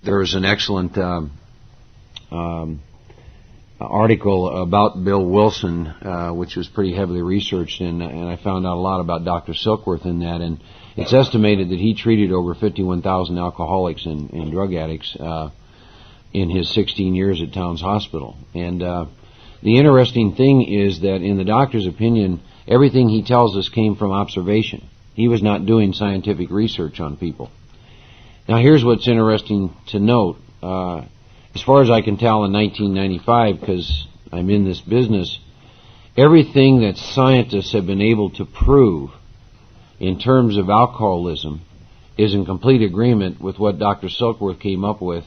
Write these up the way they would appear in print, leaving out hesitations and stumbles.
there was an excellent article about Bill Wilson, which was pretty heavily researched, and I found out a lot about Dr. Silkworth in that, and it's estimated that he treated over 51,000 alcoholics and drug addicts in his 16 years at Towns Hospital. And the interesting thing is that in the doctor's opinion, everything he tells us came from observation. He was not doing scientific research on people. Now here's what's interesting to note. As far as I can tell in 1995, because I'm in this business, everything that scientists have been able to prove in terms of alcoholism is in complete agreement with what Dr. Silkworth came up with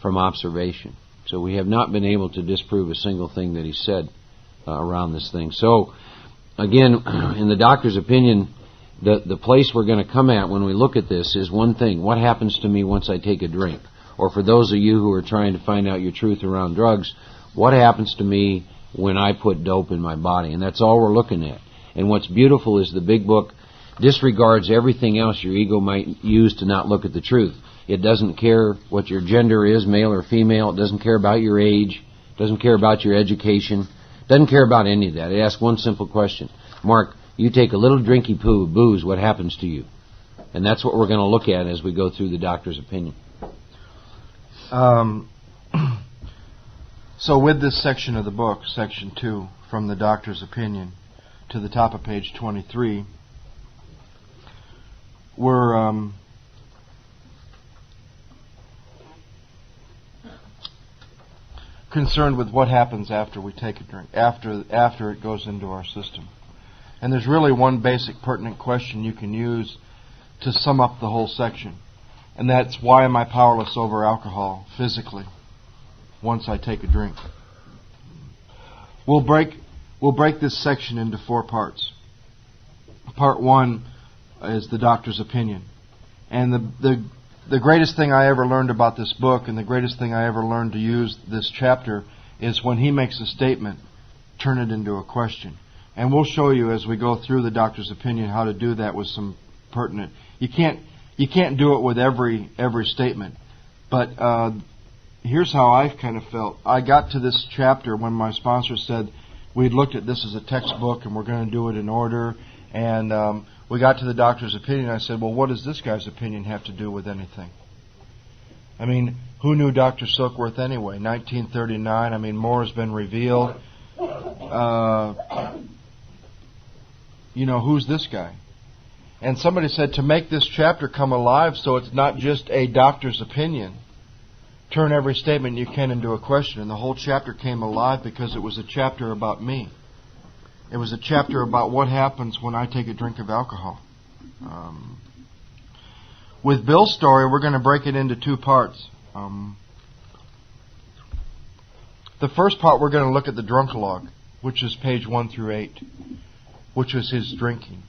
from observation. So we have not been able to disprove a single thing that he said around this thing. So, again, in the doctor's opinion, the place we're going to come at when we look at this is one thing: what happens to me once I take a drink? Or for those of you who are trying to find out your truth around drugs, what happens to me when I put dope in my body? And that's all we're looking at. And what's beautiful is the big book disregards everything else your ego might use to not look at the truth. It doesn't care what your gender is, male or female. It doesn't care about your age. It doesn't care about your education. It doesn't care about any of that. It asks one simple question. Mark, you take a little drinky poo of booze, what happens to you? And that's what we're going to look at as we go through the doctor's opinion. So with this section of the book, section 2, from the doctor's opinion to the top of page 23, we're concerned with what happens after we take a drink, after it goes into our system. And there's really one basic pertinent question you can use to sum up the whole section. And that's, why am I powerless over alcohol physically once I take a drink? We'll break this section into 4 parts. Part 1 is the doctor's opinion. And the greatest thing I ever learned about this book, and the greatest thing I ever learned to use this chapter, is when he makes a statement, turn it into a question. And we'll show you as we go through the doctor's opinion how to do that with some pertinent. You can't do it with every statement, but here's how I've kind of felt. I got to this chapter when my sponsor said we'd looked at this as a textbook and we're going to do it in order, and we got to the doctor's opinion. I said, well, what does this guy's opinion have to do with anything? I mean, who knew Dr. Silkworth anyway? 1939. I mean, more has been revealed. Who's this guy? And somebody said, to make this chapter come alive so it's not just a doctor's opinion, turn every statement you can into a question. And the whole chapter came alive because it was a chapter about me. It was a chapter about what happens when I take a drink of alcohol. With Bill's story, we're going to break it into 2 parts. The first part, we're going to look at the drunkalogue, which is page 1 through 8, which was his drinking.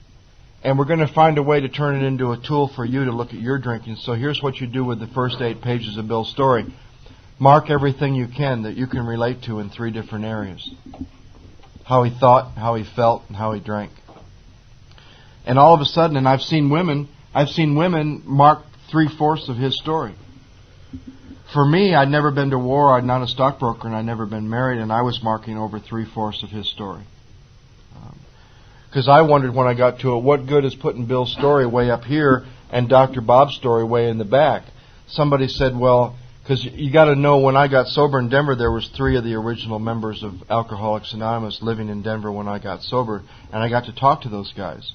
And we're going to find a way to turn it into a tool for you to look at your drinking. So here's what you do with the first 8 pages of Bill's story. Mark everything you can that you can relate to in 3 different areas. How he thought, how he felt, and how he drank. And all of a sudden, and I've seen women mark 3/4 of his story. For me, I'd never been to war, I'm not a stockbroker, and I'd never been married, and I was marking over 3/4 of his story. Because I wondered when I got to it, what good is putting Bill's story way up here and Dr. Bob's story way in the back? Somebody said, well, because you got to know, when I got sober in Denver, there was 3 of the original members of Alcoholics Anonymous living in Denver when I got sober, and I got to talk to those guys.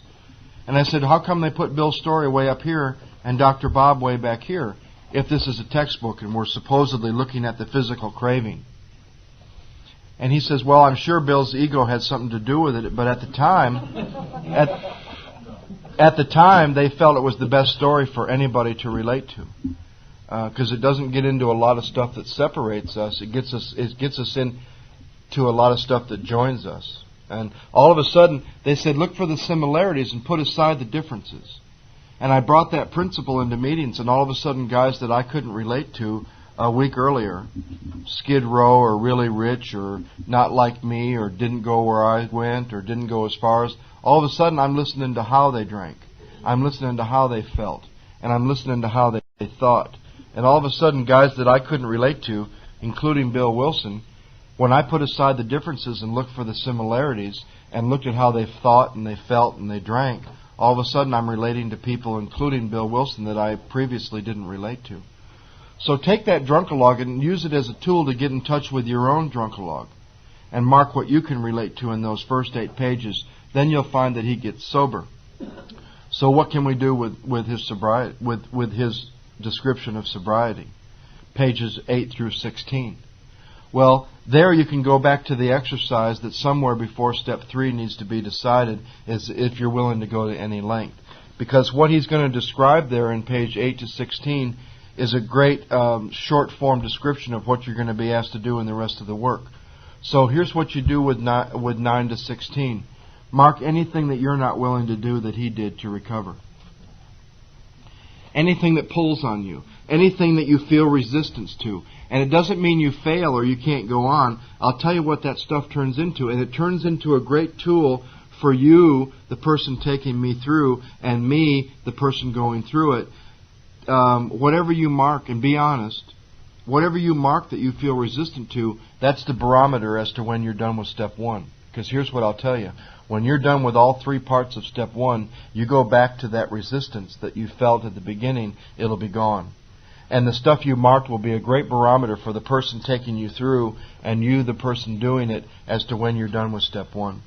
And I said, how come they put Bill's story way up here and Dr. Bob way back here, if this is a textbook and we're supposedly looking at the physical craving? And he says, well, I'm sure Bill's ego had something to do with it, but at the time, they felt it was the best story for anybody to relate to, because it doesn't get into a lot of stuff that separates us. It gets us into a lot of stuff that joins us. And all of a sudden, they said, look for the similarities and put aside the differences. And I brought that principle into meetings, and all of a sudden, guys that I couldn't relate to a week earlier, Skid Row or really rich or not like me or didn't go where I went or didn't go as far as, all of a sudden I'm listening to how they drank. I'm listening to how they felt. And I'm listening to how they thought. And all of a sudden, guys that I couldn't relate to, including Bill Wilson, when I put aside the differences and looked for the similarities and looked at how they thought and they felt and they drank, all of a sudden I'm relating to people, including Bill Wilson, that I previously didn't relate to. So take that drunkalog and use it as a tool to get in touch with your own drunkalog and mark what you can relate to in those first 8 pages. Then you'll find that he gets sober. So what can we do with his sobriety, with his description of sobriety? Pages 8 through 16. Well, there you can go back to the exercise that somewhere before step 3 needs to be decided, is if you're willing to go to any length. Because what he's going to describe there in page 8 to 16 is a great short form description of what you're going to be asked to do in the rest of the work. So here's what you do with 9 to 16. Mark anything that you're not willing to do that he did to recover. Anything that pulls on you. Anything that you feel resistance to. And it doesn't mean you fail or you can't go on. I'll tell you what that stuff turns into. And it turns into a great tool for you, the person taking me through, and me, the person going through it. Whatever you mark, and be honest, whatever you mark that you feel resistant to, that's the barometer as to when you're done with step 1. Because here's what I'll tell you. When you're done with all 3 parts of step 1, you go back to that resistance that you felt at the beginning, it'll be gone. And the stuff you marked will be a great barometer for the person taking you through and you, the person doing it, as to when you're done with step 1.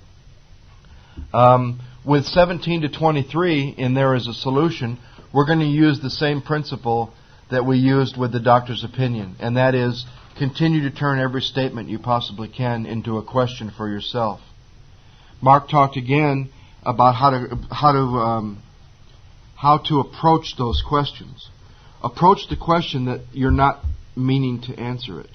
With 17 to 23 in there as a solution, we're going to use the same principle that we used with the doctor's opinion, and that is continue to turn every statement you possibly can into a question for yourself. Mark talked again about how to approach those questions. Approach the question that you're not meaning to answer it.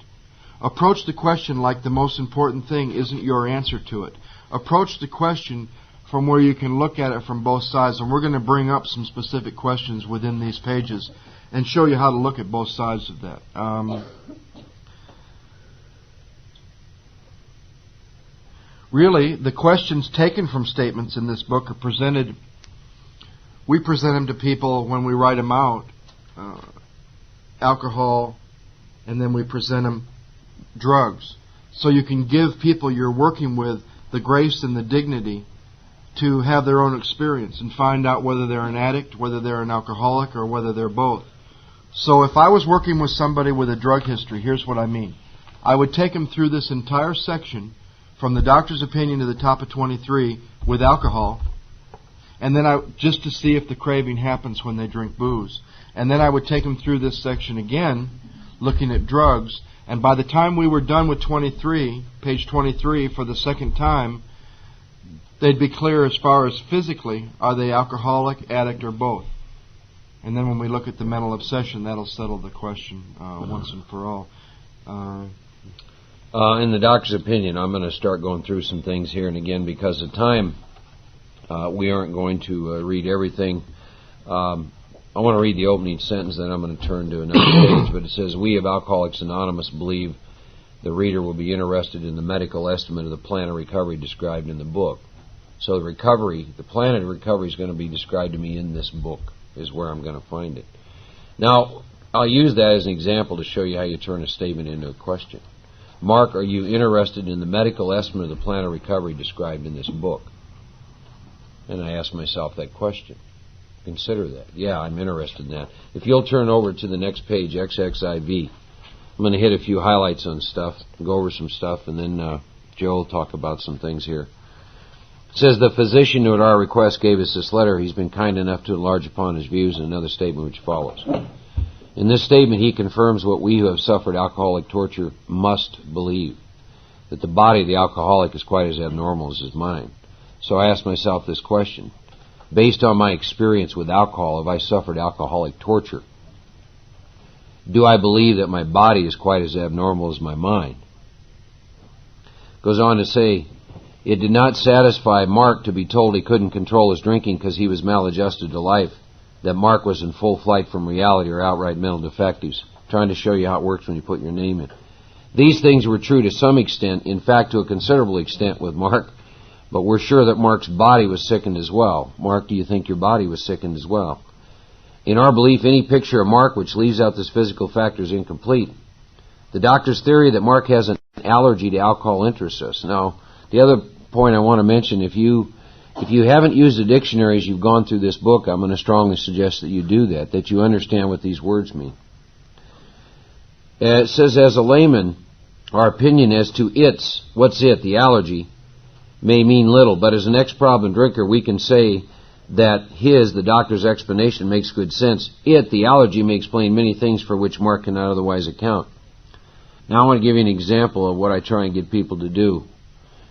Approach the question like the most important thing isn't your answer to it. Approach the question from where you can look at it from both sides. And we're going to bring up some specific questions within these pages and show you how to look at both sides of that. Really, the questions taken from statements in this book are presented, we present them to people when we write them out, alcohol, and then we present them drugs. So you can give people you're working with the grace and the dignity to have their own experience and find out whether they're an addict, whether they're an alcoholic, or whether they're both. So if I was working with somebody with a drug history, here's what I mean. I would take them through this entire section from the doctor's opinion to the top of 23 with alcohol, and then just to see if the craving happens when they drink booze. And then I would take them through this section again, looking at drugs, and by the time we were done with 23, page 23 for the second time, they'd be clear as far as physically, are they alcoholic, addict, or both? And then when we look at the mental obsession, that'll settle the question once and for all. In the doctor's opinion, I'm going to start going through some things here, and again, because of time, we aren't going to read everything. I want to read the opening sentence, then I'm going to turn to another page, but it says, "We of Alcoholics Anonymous believe the reader will be interested in the medical estimate of the plan of recovery described in the book." So the plan of recovery is going to be described to me in this book, is where I'm going to find it. Now, I'll use that as an example to show you how you turn a statement into a question. Mark, are you interested in the medical estimate of the plan of recovery described in this book? And I ask myself that question. Consider that. Yeah, I'm interested in that. If you'll turn over to the next page, XXIV, I'm going to hit a few highlights on stuff, go over some stuff, and then Joe will talk about some things here. It says, "The physician who at our request gave us this letter, he's been kind enough to enlarge upon his views in another statement which follows. In this statement, he confirms what we who have suffered alcoholic torture must believe, that the body of the alcoholic is quite as abnormal as his mind. So I ask myself this question. Based on my experience with alcohol, have I suffered alcoholic torture? Do I believe that my body is quite as abnormal as my mind?" Goes on to say, "It did not satisfy Mark to be told he couldn't control his drinking because he was maladjusted to life, that Mark was in full flight from reality or outright mental defectives." Trying to show you how it works when you put your name in. "These things were true to some extent, in fact to a considerable extent with Mark, but we're sure that Mark's body was sickened as well." Mark, do you think your body was sickened as well? In our belief, any picture of Mark which leaves out this physical factor is incomplete. The doctor's theory that Mark has an allergy to alcohol interests us. Now, the other point I want to mention, if you haven't used the dictionary as you've gone through this book, I'm going to strongly suggest that you do that you understand what these words mean. It says, as a layman, our opinion as to the allergy, may mean little, but as an ex-problem drinker, we can say that the doctor's explanation makes good sense. The allergy, may explain many things for which Mark cannot otherwise account. Now I want to give you an example of what I try and get people to do.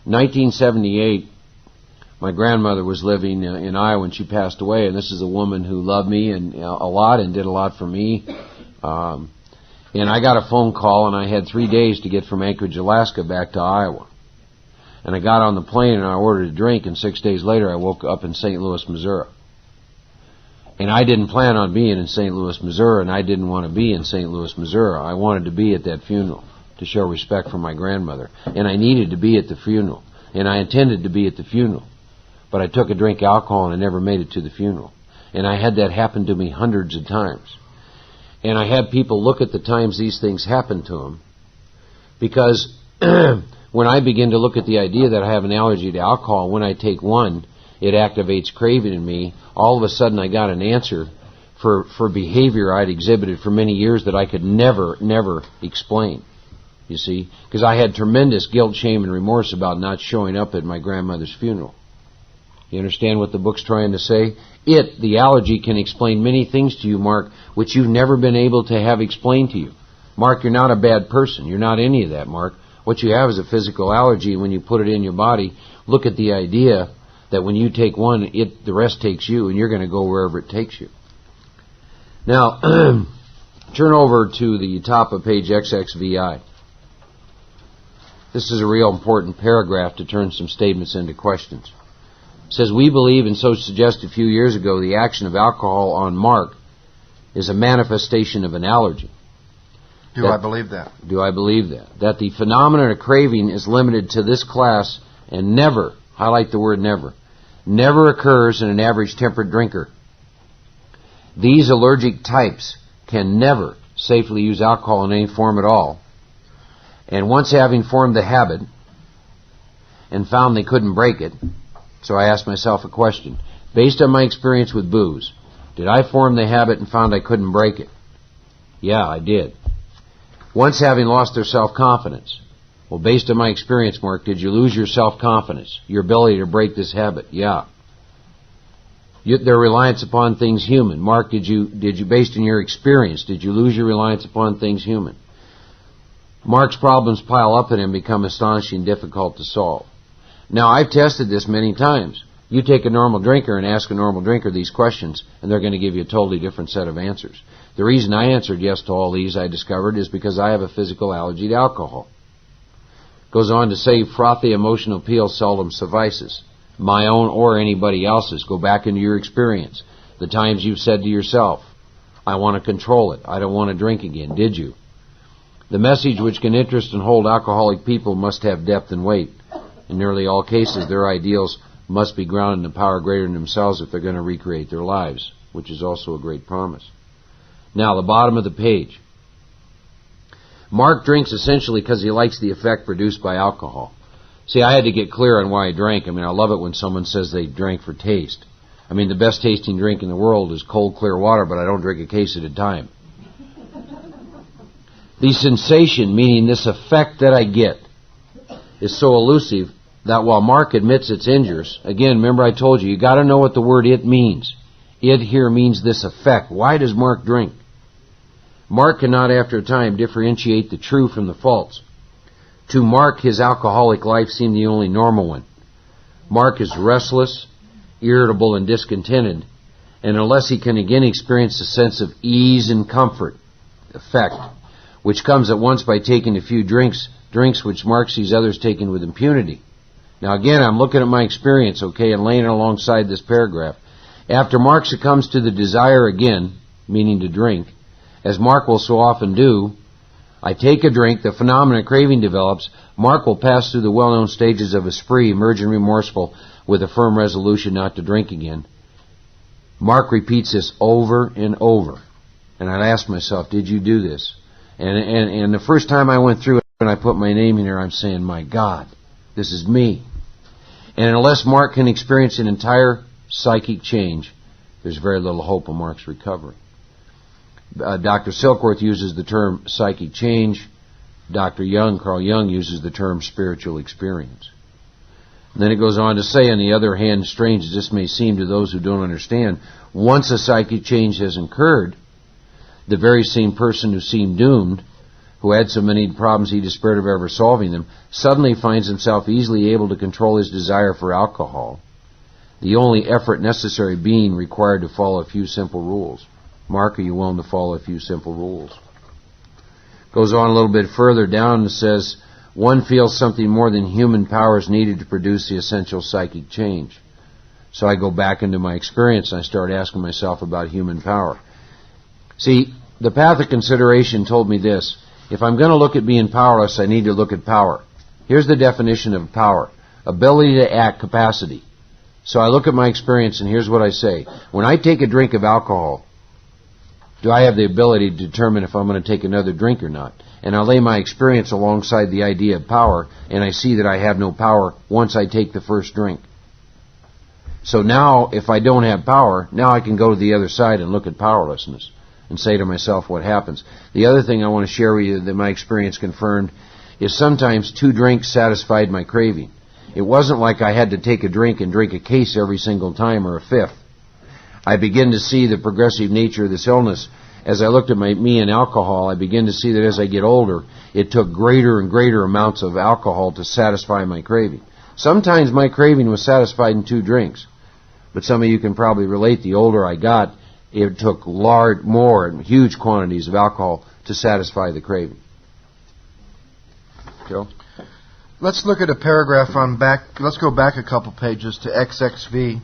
In 1978, my grandmother was living in Iowa when she passed away, and this is a woman who loved me and a lot and did a lot for me. And I got a phone call, and I had 3 days to get from Anchorage, Alaska, back to Iowa. And I got on the plane, and I ordered a drink, and 6 days later I woke up in St. Louis, Missouri. And I didn't plan on being in St. Louis, Missouri, and I didn't want to be in St. Louis, Missouri. I wanted to be at that funeral to show respect for my grandmother. And I needed to be at the funeral. And I intended to be at the funeral. But I took a drink of alcohol, and I never made it to the funeral. And I had that happen to me hundreds of times. And I had people look at the times these things happened to them, because when I begin to look at the idea that I have an allergy to alcohol, when I take one, it activates craving in me. All of a sudden I got an answer for behavior I'd exhibited for many years that I could never explain, you see, because I had tremendous guilt, shame, and remorse about not showing up at my grandmother's funeral. You understand what the book's trying to say? The allergy, can explain many things to you, Mark, which you've never been able to have explained to you. Mark, you're not a bad person. You're not any of that, Mark. What you have is a physical allergy. When you put it in your body, look at the idea that when you take one, the rest takes you, and you're going to go wherever it takes you. Now, turn over to the top of page XXVI. This is a real important paragraph to turn some statements into questions. It says, we believe, and so suggested a few years ago, the action of alcohol on Mark is a manifestation of an allergy. Do I believe that? Do I believe that? That the phenomenon of craving is limited to this class and never, highlight the word never occurs in an average temperate drinker. These allergic types can never safely use alcohol in any form at all. And once having formed the habit and found they couldn't break it, so I asked myself a question. Based on my experience with booze, did I form the habit and found I couldn't break it? Yeah, I did. Once having lost their self-confidence. Well, based on my experience, Mark, did you lose your self-confidence, your ability to break this habit? Yeah. Their reliance upon things human. Mark, did you, based on your experience, did you lose your reliance upon things human? Mark's problems pile up in him, become astonishing, difficult to solve. Now, I've tested this many times. You take a normal drinker and ask a normal drinker these questions, and they're going to give you a totally different set of answers. The reason I answered yes to all these, I discovered, is because I have a physical allergy to alcohol. Goes on to say, frothy emotional appeal seldom suffices. My own or anybody else's. Go back into your experience. The times you've said to yourself, I want to control it. I don't want to drink again. Did you? The message which can interest and hold alcoholic people must have depth and weight. In nearly all cases, their ideals must be grounded in a power greater than themselves if they're going to recreate their lives, which is also a great promise. Now, the bottom of the page. Mark drinks essentially because he likes the effect produced by alcohol. See, I had to get clear on why I drank. I mean, I love it when someone says they drank for taste. I mean, the best tasting drink in the world is cold, clear water, but I don't drink a case at a time. The sensation, meaning this effect that I get, is so elusive that while Mark admits it's injurious, again, remember I told you got to know what the word it means. It here means this effect. Why does Mark drink? Mark cannot, after a time, differentiate the true from the false. To Mark, his alcoholic life seemed the only normal one. Mark is restless, irritable, and discontented, and unless he can again experience a sense of ease and comfort, effect, which comes at once by taking a few drinks which Mark sees others taking with impunity. Now again, I'm looking at my experience, okay, and laying it alongside this paragraph. After Mark succumbs to the desire again, meaning to drink, as Mark will so often do, I take a drink, the phenomenon of craving develops, Mark will pass through the well-known stages of a spree, emerging remorseful with a firm resolution not to drink again. Mark repeats this over and over. And I'd ask myself, did you do this? And the first time I went through it and I put my name in there, I'm saying, my God, this is me. And unless Mark can experience an entire psychic change, there's very little hope of Mark's recovery. Dr. Silkworth uses the term psychic change. Dr. Young, Carl Jung, uses the term spiritual experience. And then it goes on to say, on the other hand, strange as this may seem to those who don't understand, once a psychic change has occurred, the very same person who seemed doomed, who had so many problems he despaired of ever solving them, suddenly finds himself easily able to control his desire for alcohol, the only effort necessary being required to follow a few simple rules. Mark, are you willing to follow a few simple rules? Goes on a little bit further down and says, one feels something more than human power is needed to produce the essential psychic change. So I go back into my experience and I start asking myself about human power. See, the path of consideration told me this. If I'm going to look at being powerless, I need to look at power. Here's the definition of power. Ability to act, capacity. So I look at my experience and here's what I say. When I take a drink of alcohol, do I have the ability to determine if I'm going to take another drink or not? And I lay my experience alongside the idea of power, and I see that I have no power once I take the first drink. So now, if I don't have power, now I can go to the other side and look at powerlessness and say to myself what happens. The other thing I want to share with you that my experience confirmed is sometimes 2 drinks satisfied my craving. It wasn't like I had to take a drink and drink a case every single time or a fifth. I begin to see the progressive nature of this illness. As I looked at me and alcohol, I begin to see that as I get older, it took greater and greater amounts of alcohol to satisfy my craving. Sometimes my craving was satisfied in 2 drinks. But some of you can probably relate, the older I got, it took more and huge quantities of alcohol to satisfy the craving. Joe? Let's look at a paragraph let's go back a couple pages to XXV.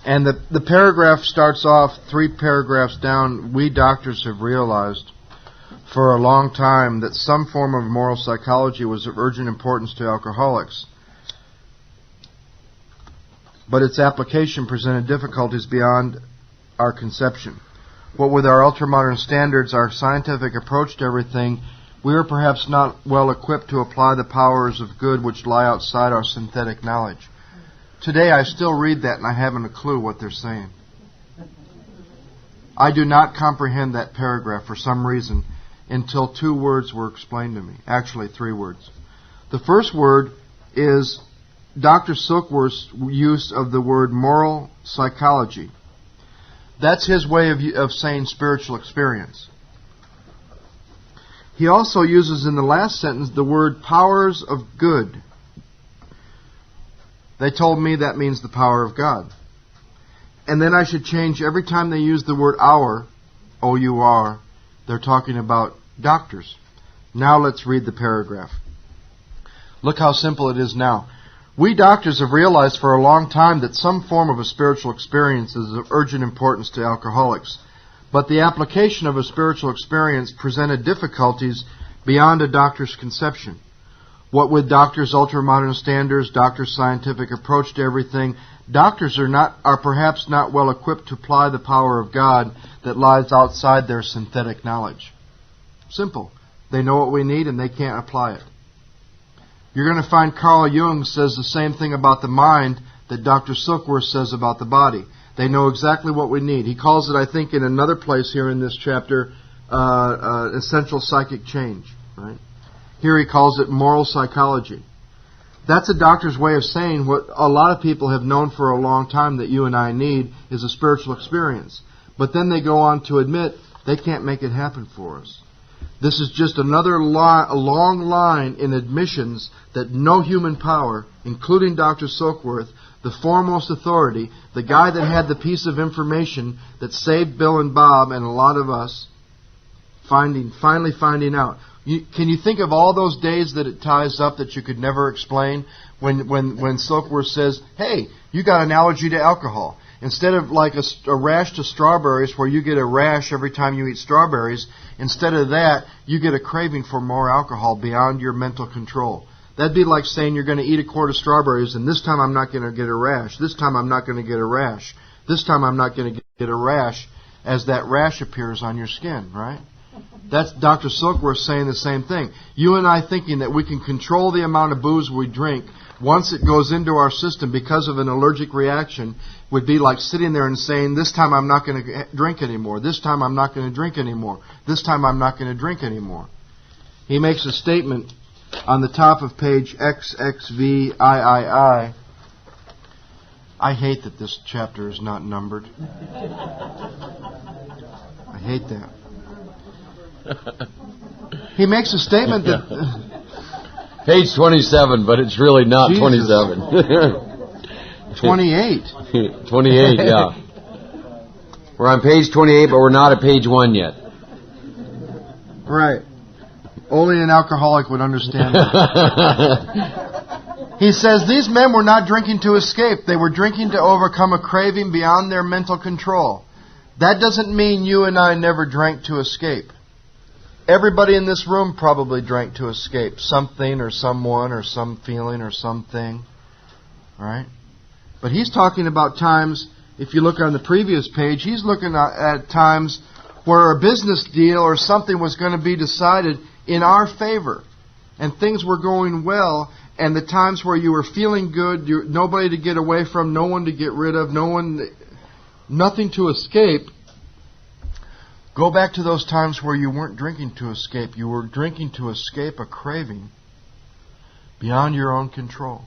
And the paragraph starts off 3 paragraphs down. We doctors have realized for a long time that some form of moral psychology was of urgent importance to alcoholics. But its application presented difficulties beyond our conception. What with our ultra-modern standards, our scientific approach to everything, we are perhaps not well equipped to apply the powers of good which lie outside our synthetic knowledge. Today I still read that and I haven't a clue what they're saying. I do not comprehend that paragraph for some reason until 2 words were explained to me. Actually, 3 words. The first word is Dr. Silkworth's use of the word moral psychology. That's his way of saying spiritual experience. He also uses in the last sentence the word powers of good. They told me that means the power of God. And then I should change every time they use the word our, O-U-R, they're talking about doctors. Now let's read the paragraph. Look how simple it is now. We doctors have realized for a long time that some form of a spiritual experience is of urgent importance to alcoholics. But the application of a spiritual experience presented difficulties beyond a doctor's conception. What with doctors' ultra-modern standards, doctors' scientific approach to everything, doctors are perhaps not well equipped to apply the power of God that lies outside their synthetic knowledge. Simple. They know what we need and they can't apply it. You're going to find Carl Jung says the same thing about the mind that Dr. Silkworth says about the body. They know exactly what we need. He calls it, I think, in another place here in this chapter, essential psychic change. Right? Here he calls it moral psychology. That's a doctor's way of saying what a lot of people have known for a long time that you and I need is a spiritual experience. But then they go on to admit they can't make it happen for us. This is just another long line in admissions that no human power, including Dr. Silkworth, the foremost authority, the guy that had the piece of information that saved Bill and Bob and a lot of us, finally finding out. Can you think of all those days that it ties up that you could never explain when Silkworth says, hey, you got an allergy to alcohol. Instead of like a rash to strawberries where you get a rash every time you eat strawberries, instead of that, you get a craving for more alcohol beyond your mental control. That'd be like saying you're going to eat a quart of strawberries and this time I'm not going to get a rash. This time I'm not going to get a rash. This time I'm not going to get a rash as that rash appears on your skin, right? That's Dr. Silkworth saying the same thing. You and I thinking that we can control the amount of booze we drink once it goes into our system because of an allergic reaction would be like sitting there and saying, this time I'm not going to drink anymore. This time I'm not going to drink anymore. This time I'm not going to drink anymore. He makes a statement on the top of page XXVIII. I hate that this chapter is not numbered. I hate that. He makes a statement that... Page 27, but it's really not Jesus. 27. 28. 28, yeah. We're on page 28, but we're not at page 1 yet. Right. Only an alcoholic would understand that. He says, these men were not drinking to escape. They were drinking to overcome a craving beyond their mental control. That doesn't mean you and I never drank to escape. Everybody in this room probably drank to escape something or someone or some feeling or something. Right? But he's talking about times, if you look on the previous page, he's looking at times where a business deal or something was going to be decided in our favor. And things were going well. And the times where you were feeling good, nobody to get away from, no one to get rid of, nothing to escape. Go back to those times where you weren't drinking to escape. You were drinking to escape a craving beyond your own control.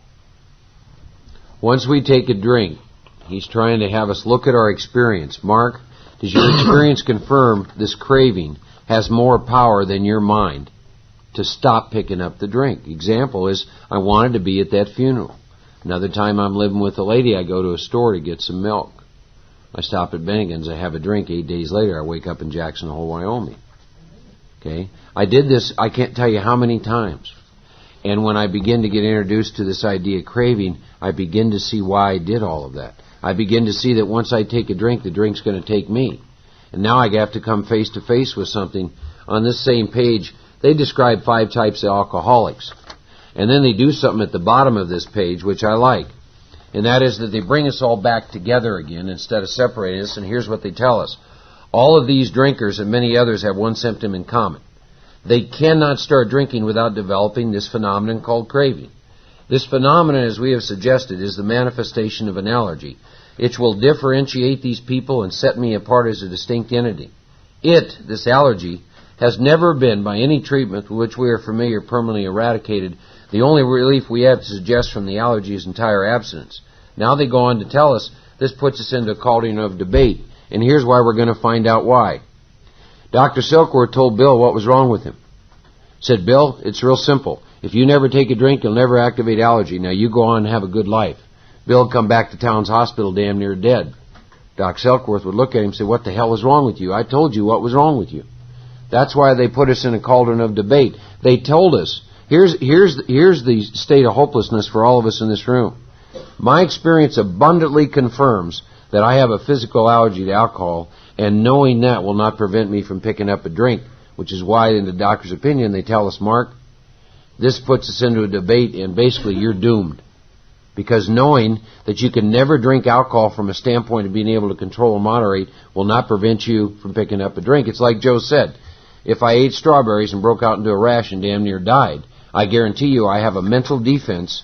Once we take a drink, he's trying to have us look at our experience. Mark, does your experience confirm this craving has more power than your mind to stop picking up the drink? Example is, I wanted to be at that funeral. Another time I'm living with a lady, I go to a store to get some milk. I stop at Bennigan's, I have a drink. 8 days later, I wake up in Jackson Hole, Wyoming. Okay? I did this, I can't tell you how many times. And when I begin to get introduced to this idea of craving, I begin to see why I did all of that. I begin to see that once I take a drink, the drink's going to take me. And now I have to come face to face with something. On this same page, they describe 5 types of alcoholics. And then they do something at the bottom of this page, which I like. And that is that they bring us all back together again instead of separating us. And here's what they tell us. All of these drinkers and many others have one symptom in common. They cannot start drinking without developing this phenomenon called craving. This phenomenon, as we have suggested, is the manifestation of an allergy. It will differentiate these people and set me apart as a distinct entity. This allergy, has never been, by any treatment with which we are familiar, permanently eradicated. The only relief we have to suggest from the allergy is entire abstinence. Now they go on to tell us this puts us into a cauldron of debate, and here's why we're going to find out why. Dr. Silkworth told Bill what was wrong with him. Said, Bill, it's real simple. If you never take a drink, you'll never activate allergy. Now you go on and have a good life. Bill would come back to Towns Hospital damn near dead. Doc Silkworth would look at him and say, what the hell is wrong with you? I told you what was wrong with you. That's why they put us in a cauldron of debate. They told us, here's the state of hopelessness for all of us in this room. My experience abundantly confirms that I have a physical allergy to alcohol, and knowing that will not prevent me from picking up a drink, which is why, in the doctor's opinion, they tell us, Mark, this puts us into a debate, and basically you're doomed. Because knowing that you can never drink alcohol from a standpoint of being able to control and moderate will not prevent you from picking up a drink. It's like Joe said, if I ate strawberries and broke out into a rash and damn near died, I guarantee you I have a mental defense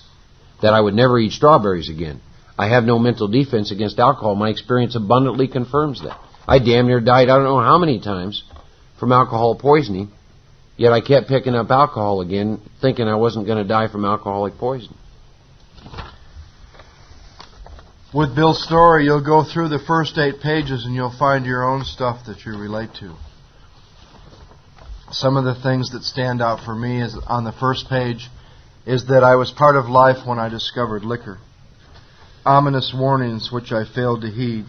that I would never eat strawberries again. I have no mental defense against alcohol. My experience abundantly confirms that. I damn near died I don't know how many times from alcohol poisoning, yet I kept picking up alcohol again, thinking I wasn't going to die from alcoholic poisoning. With Bill's story, you'll go through the first 8 pages and you'll find your own stuff that you relate to. Some of the things that stand out for me is on the first page is that I was part of life when I discovered liquor. Ominous warnings which I failed to heed.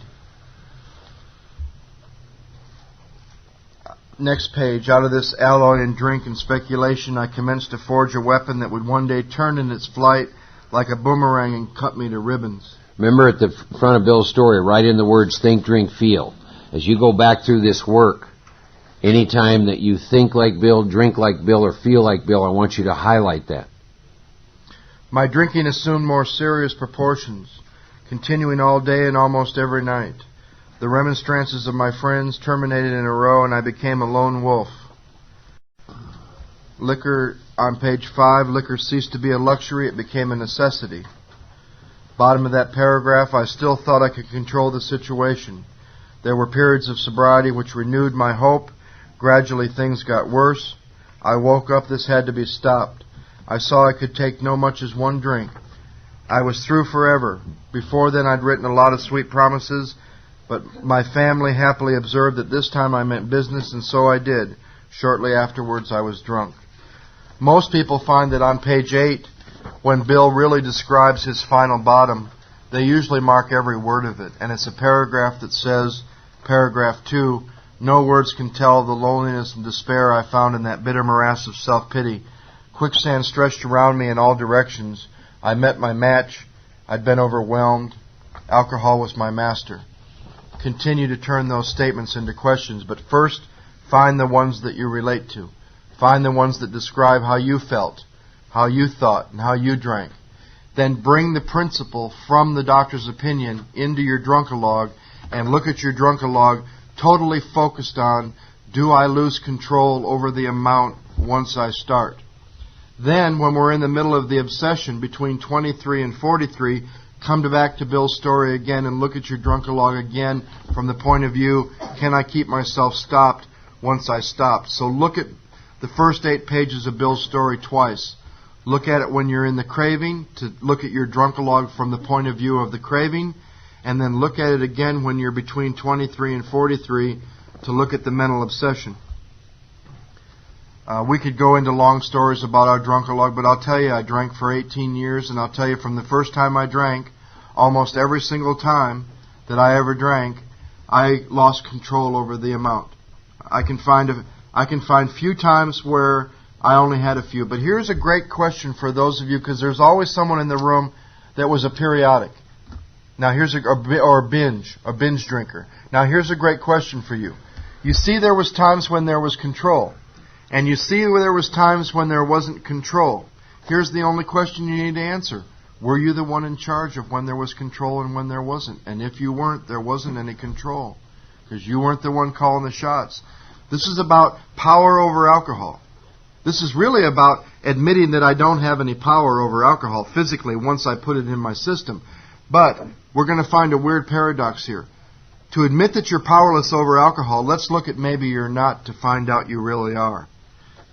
Next page, out of this alloy and drink and speculation, I commenced to forge a weapon that would one day turn in its flight like a boomerang and cut me to ribbons. Remember at the front of Bill's story, write in the words think, drink, feel. As you go back through this work, anytime that you think like Bill, drink like Bill, or feel like Bill, I want you to highlight that. My drinking assumed more serious proportions. continuing all day and almost every night. The remonstrances of my friends terminated in a row, and I became a lone wolf. Liquor, on page 5, liquor ceased to be a luxury, it became a necessity. Bottom of that paragraph, I still thought I could control the situation. There were periods of sobriety which renewed my hope. Gradually things got worse. I woke up, this had to be stopped. I saw I could take no much as one drink. I was through forever. Before then I'd written a lot of sweet promises, but my family happily observed that this time I meant business, and so I did. Shortly afterwards I was drunk. Most people find that on page 8, when Bill really describes his final bottom, they usually mark every word of it. And it's a paragraph that says, paragraph 2, no words can tell the loneliness and despair I found in that bitter morass of self-pity. Quicksand stretched around me in all directions. I met my match. I'd been overwhelmed. Alcohol was my master. Continue to turn those statements into questions, but first, find the ones that you relate to. Find the ones that describe how you felt, how you thought, and how you drank. Then bring the principle from the doctor's opinion into your drunk-a-log and look at your drunk-a-log totally focused on, do I lose control over the amount once I start? Then, when we're in the middle of the obsession between 23 and 43, come back to Bill's story again and look at your drunk-a-log again from the point of view, can I keep myself stopped once I stopped? So look at the first 8 pages of Bill's story twice. Look at it when you're in the craving, to look at your drunk-a-log from the point of view of the craving, and then look at it again when you're between 23 and 43 to look at the mental obsession. We could go into long stories about our drunk-a-log, but I'll tell you, I drank for 18 years, and I'll tell you from the first time I drank, almost every single time that I ever drank, I lost control over the amount. I can find few times where I only had a few. But here's a great question for those of you, because there's always someone in the room that was a periodic. Now here's a binge drinker. Now here's a great question for you. You see, there was times when there was control, and you see where there was times when there wasn't control. Here's the only question you need to answer. Were you the one in charge of when there was control and when there wasn't? And if you weren't, there wasn't any control, because you weren't the one calling the shots. This is about power over alcohol. This is really about admitting that I don't have any power over alcohol physically once I put it in my system. But we're going to find a weird paradox here. To admit that you're powerless over alcohol, let's look at maybe you're not to find out you really are.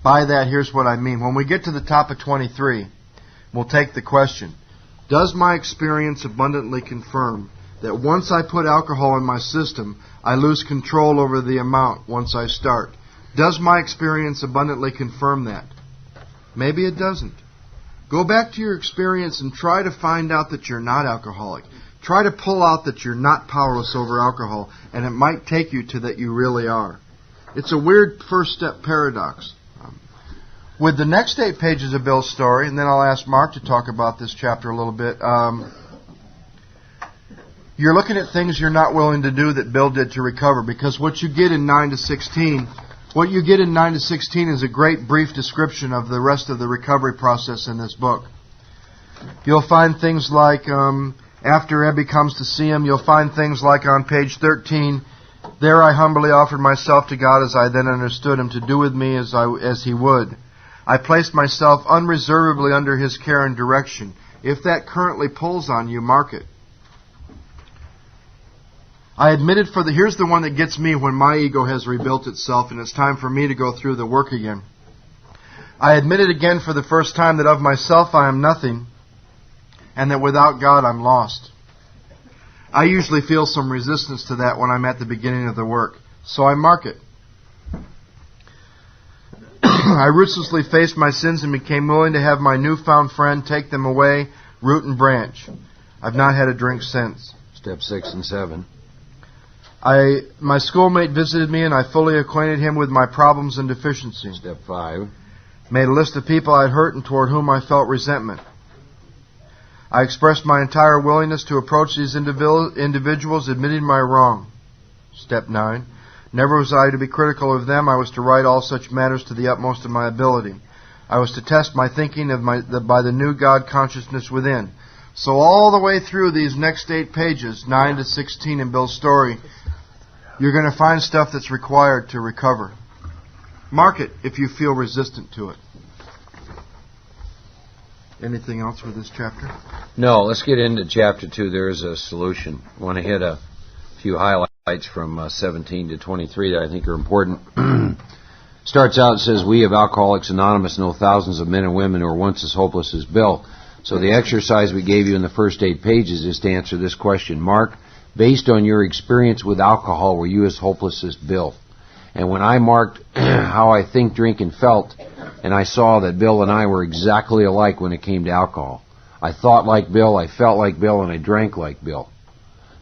By that, here's what I mean. When we get to the top of 23, we'll take the question, does my experience abundantly confirm that once I put alcohol in my system, I lose control over the amount once I start? Does my experience abundantly confirm that? Maybe it doesn't. Go back to your experience and try to find out that you're not alcoholic. Try to pull out that you're not powerless over alcohol, and it might take you to that you really are. It's a weird first step paradox. With the next 8 pages of Bill's story, and then I'll ask Mark to talk about this chapter a little bit, you're looking at things you're not willing to do that Bill did to recover, because what you get in 9 to 16 is a great brief description of the rest of the recovery process in this book. You'll find things like, after Ebby comes to see him, you'll find things like on page 13, there I humbly offered myself to God as I then understood him, to do with me as he would. I placed myself unreservedly under his care and direction. If that currently pulls on you, mark it. I admitted here's the one that gets me when my ego has rebuilt itself and it's time for me to go through the work again. I admitted again for the first time that of myself I am nothing, and that without God I'm lost. I usually feel some resistance to that when I'm at the beginning of the work, so I mark it. I ruthlessly faced my sins and became willing to have my newfound friend take them away, root and branch. I've not had a drink since. Step 6 and 7. My schoolmate visited me and I fully acquainted him with my problems and deficiencies. Step 5. Made a list of people I'd hurt and toward whom I felt resentment. I expressed my entire willingness to approach these individuals, admitting my wrong. Step 9. Never was I to be critical of them. I was to write all such matters to the utmost of my ability. I was to test my thinking by the new God consciousness within. So all the way through these next 8 pages, 9 to 16 in Bill's story, you're going to find stuff that's required to recover. Mark it if you feel resistant to it. Anything else with this chapter? No, let's get into chapter 2. There is a solution. I want to hit a few highlights from 17 to 23 that I think are important. Starts out and says, we of Alcoholics Anonymous know thousands of men and women who were once as hopeless as Bill. So the exercise we gave you in the first 8 pages is to answer this question. Mark, based on your experience with alcohol, were you as hopeless as Bill? And when I marked how I think, drink, and felt, and I saw that Bill and I were exactly alike when it came to alcohol. I thought like Bill, I felt like Bill, and I drank like Bill.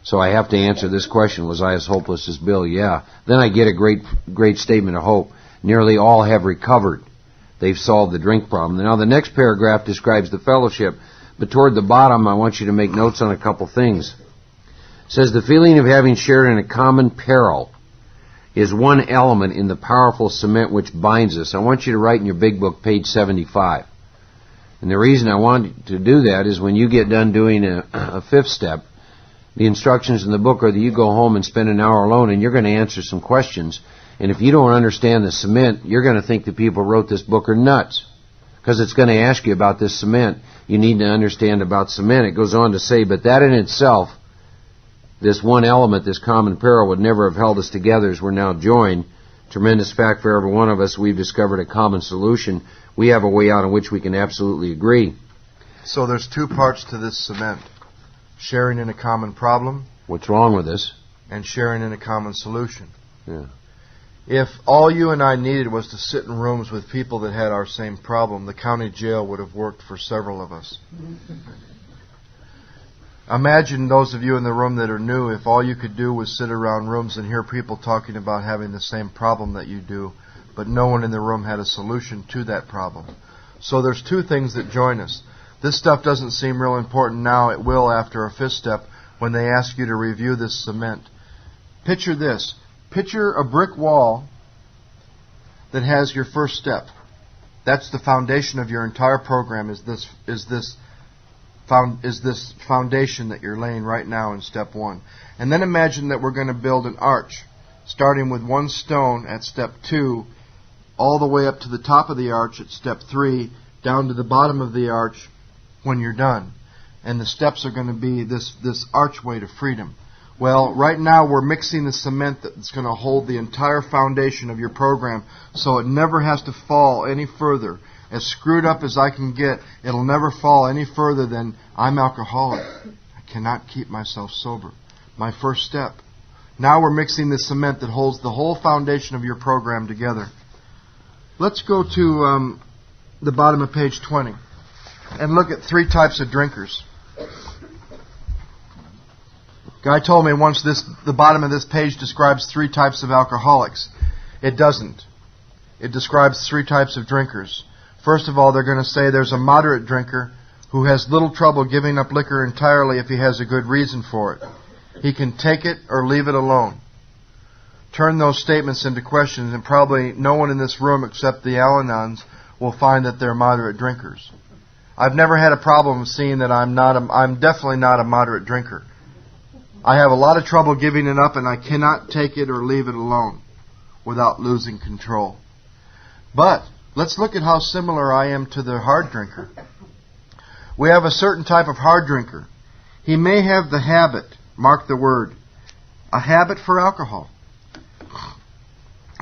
So I have to answer this question, was I as hopeless as Bill? Yeah. Then I get a great statement of hope. Nearly all have recovered. They've solved the drink problem. Now the next paragraph describes the fellowship, but toward the bottom I want you to make notes on a couple things. It says the feeling of having shared in a common peril is one element in the powerful cement which binds us. I want you to write in your big book, page 75. And the reason I want to do that is when you get done doing a 5th step, the instructions in the book are that you go home and spend an hour alone and you're going to answer some questions. And if you don't understand the cement, you're going to think the people who wrote this book are nuts. Because it's going to ask you about this cement. You need to understand about cement. It goes on to say, but that in itself, this one element, this common peril, would never have held us together as we're now joined. Tremendous fact for every one of us. We've discovered a common solution. We have a way out in which we can absolutely agree. So there's 2 parts to this cement. Sharing in a common problem. What's wrong with this? And sharing in a common solution. Yeah. If all you and I needed was to sit in rooms with people that had our same problem, the county jail would have worked for several of us. Imagine those of you in the room that are new, if all you could do was sit around rooms and hear people talking about having the same problem that you do, but no one in the room had a solution to that problem. So there's 2 things that join us. This stuff doesn't seem real important now. It will after a 5th step when they ask you to review this cement. Picture this. Picture a brick wall that has your first step. That's the foundation of your entire program, is this foundation that you're laying right now in step 1. And then imagine that we're going to build an arch, starting with 1 stone at step 2, all the way up to the top of the arch at step 3, down to the bottom of the arch when you're done. And the steps are going to be this archway to freedom. Well, right now we're mixing the cement that's going to hold the entire foundation of your program so it never has to fall any further. As screwed up as I can get, it'll never fall any further than I'm alcoholic. I cannot keep myself sober. My first step. Now we're mixing the cement that holds the whole foundation of your program together. Let's go to the bottom of page 20 and look at 3 types of drinkers. Guy told me once the bottom of this page describes 3 types of alcoholics. It doesn't. It describes 3 types of drinkers. First of all, they're going to say there's a moderate drinker who has little trouble giving up liquor entirely if he has a good reason for it. He can take it or leave it alone. Turn those statements into questions, and probably no one in this room except the Al-Anons will find that they're moderate drinkers. I've never had a problem seeing that I'm definitely not a moderate drinker. I have a lot of trouble giving it up, and I cannot take it or leave it alone without losing control. But let's look at how similar I am to the hard drinker. We have a certain type of hard drinker. He may have the habit, mark the word, a habit for alcohol.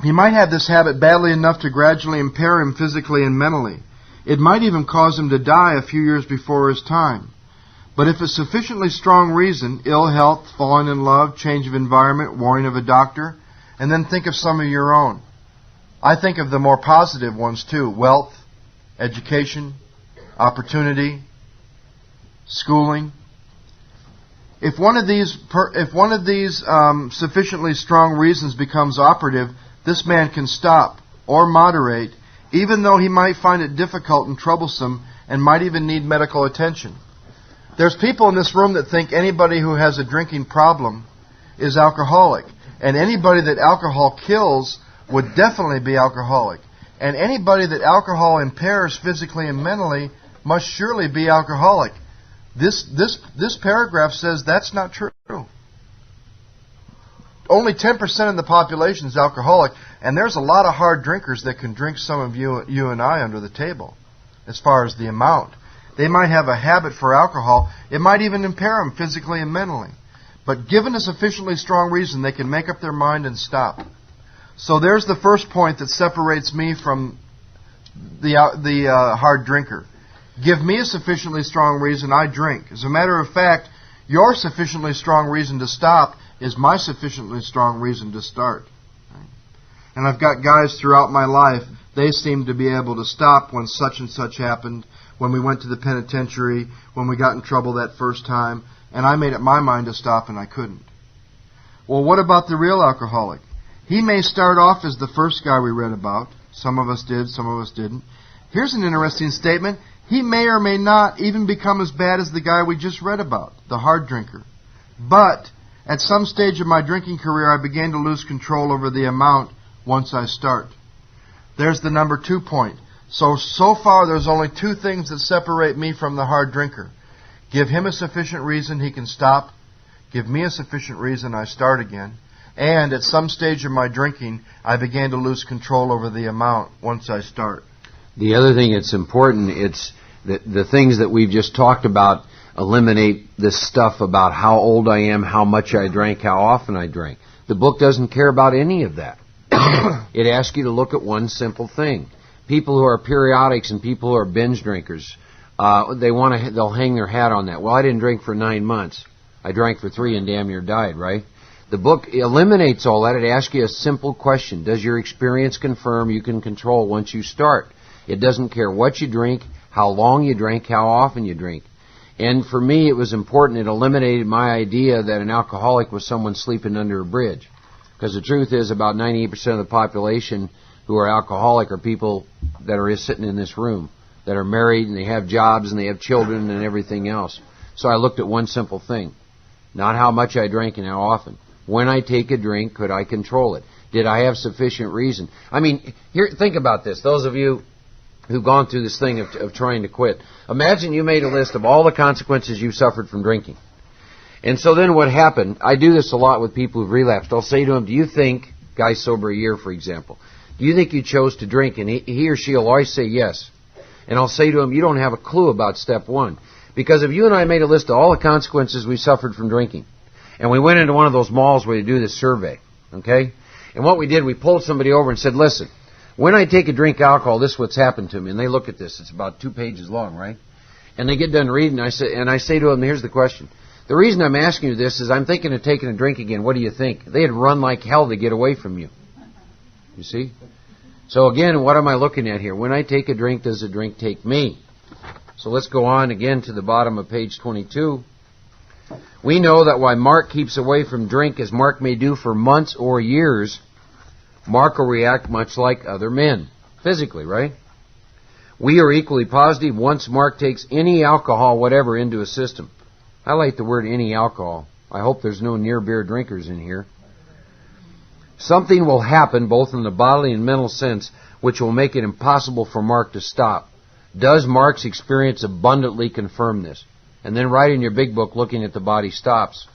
He might have this habit badly enough to gradually impair him physically and mentally. It might even cause him to die a few years before his time. But if a sufficiently strong reason, ill health, falling in love, change of environment, warning of a doctor, and then think of some of your own. I think of the more positive ones too. Wealth, education, opportunity, schooling. If one of these sufficiently strong reasons becomes operative, this man can stop or moderate, even though he might find it difficult and troublesome and might even need medical attention. There's people in this room that think anybody who has a drinking problem is alcoholic. And anybody that alcohol kills would definitely be alcoholic. And anybody that alcohol impairs physically and mentally must surely be alcoholic. This paragraph says that's not true. Only 10% of the population is alcoholic, and there's a lot of hard drinkers that can drink some of you and I under the table, as far as the amount. They might have a habit for alcohol. It might even impair them physically and mentally. But given a sufficiently strong reason, they can make up their mind and stop. So there's the first point that separates me from the hard drinker. Give me a sufficiently strong reason, I drink. As a matter of fact, your sufficiently strong reason to stop is my sufficiently strong reason to start. And I've got guys throughout my life, they seem to be able to stop when such and such happened, when we went to the penitentiary, when we got in trouble that first time, and I made up my mind to stop and I couldn't. Well, what about the real alcoholic? He may start off as the first guy we read about. Some of us did, some of us didn't. Here's an interesting statement. He may or may not even become as bad as the guy we just read about, the hard drinker. But at some stage of my drinking career, I began to lose control over the amount once I start. There's the number 2 point. So far there's only 2 things that separate me from the hard drinker. Give him a sufficient reason he can stop. Give me a sufficient reason I start again. And at some stage of my drinking, I began to lose control over the amount once I start. The other thing that's important, it's the things that we've just talked about eliminate this stuff about how old I am, how much I drank, how often I drank. The book doesn't care about any of that. It asks you to look at one simple thing. People who are periodics and people who are binge drinkers, they'll hang their hat on that. Well, I didn't drink for 9 months. I drank for 3 and damn near died, right? The book eliminates all that. It asks you a simple question. Does your experience confirm you can control once you start? It doesn't care what you drink, how long you drink, how often you drink. And for me, it was important. It eliminated my idea that an alcoholic was someone sleeping under a bridge. Because the truth is about 98% of the population who are alcoholic are people that are sitting in this room, that are married and they have jobs and they have children and everything else. So I looked at one simple thing. Not how much I drank and how often. When I take a drink, could I control it? Did I have sufficient reason? I mean, here, think about this. Those of you who've gone through this thing of trying to quit. Imagine you made a list of all the consequences you suffered from drinking. And so then what happened, I do this a lot with people who've relapsed. I'll say to them, do you think, guy sober a year, for example, do you think you chose to drink? And he or she will always say yes. And I'll say to him, you don't have a clue about step 1. Because if you and I made a list of all the consequences we suffered from drinking, and we went into one of those malls where you do this survey, okay? And what we did, we pulled somebody over and said, listen, when I take a drink of alcohol, this is what's happened to me. And they look at this. It's about 2 pages long, right? And they get done reading, and I say to them, here's the question. The reason I'm asking you this is I'm thinking of taking a drink again. What do you think? They'd run like hell to get away from you. You see? So again, what am I looking at here? When I take a drink, does a drink take me? So let's go on again to the bottom of page 22. We know that while Mark keeps away from drink, as Mark may do for months or years, Mark will react much like other men, physically, right? We are equally positive once Mark takes any alcohol, whatever, into a system. I like the word any alcohol. I hope there's no near beer drinkers in here. Something will happen both in the bodily and mental sense which will make it impossible for Mark to stop. Does Mark's experience abundantly confirm this? And then write in your big book, Looking at the Body Stops.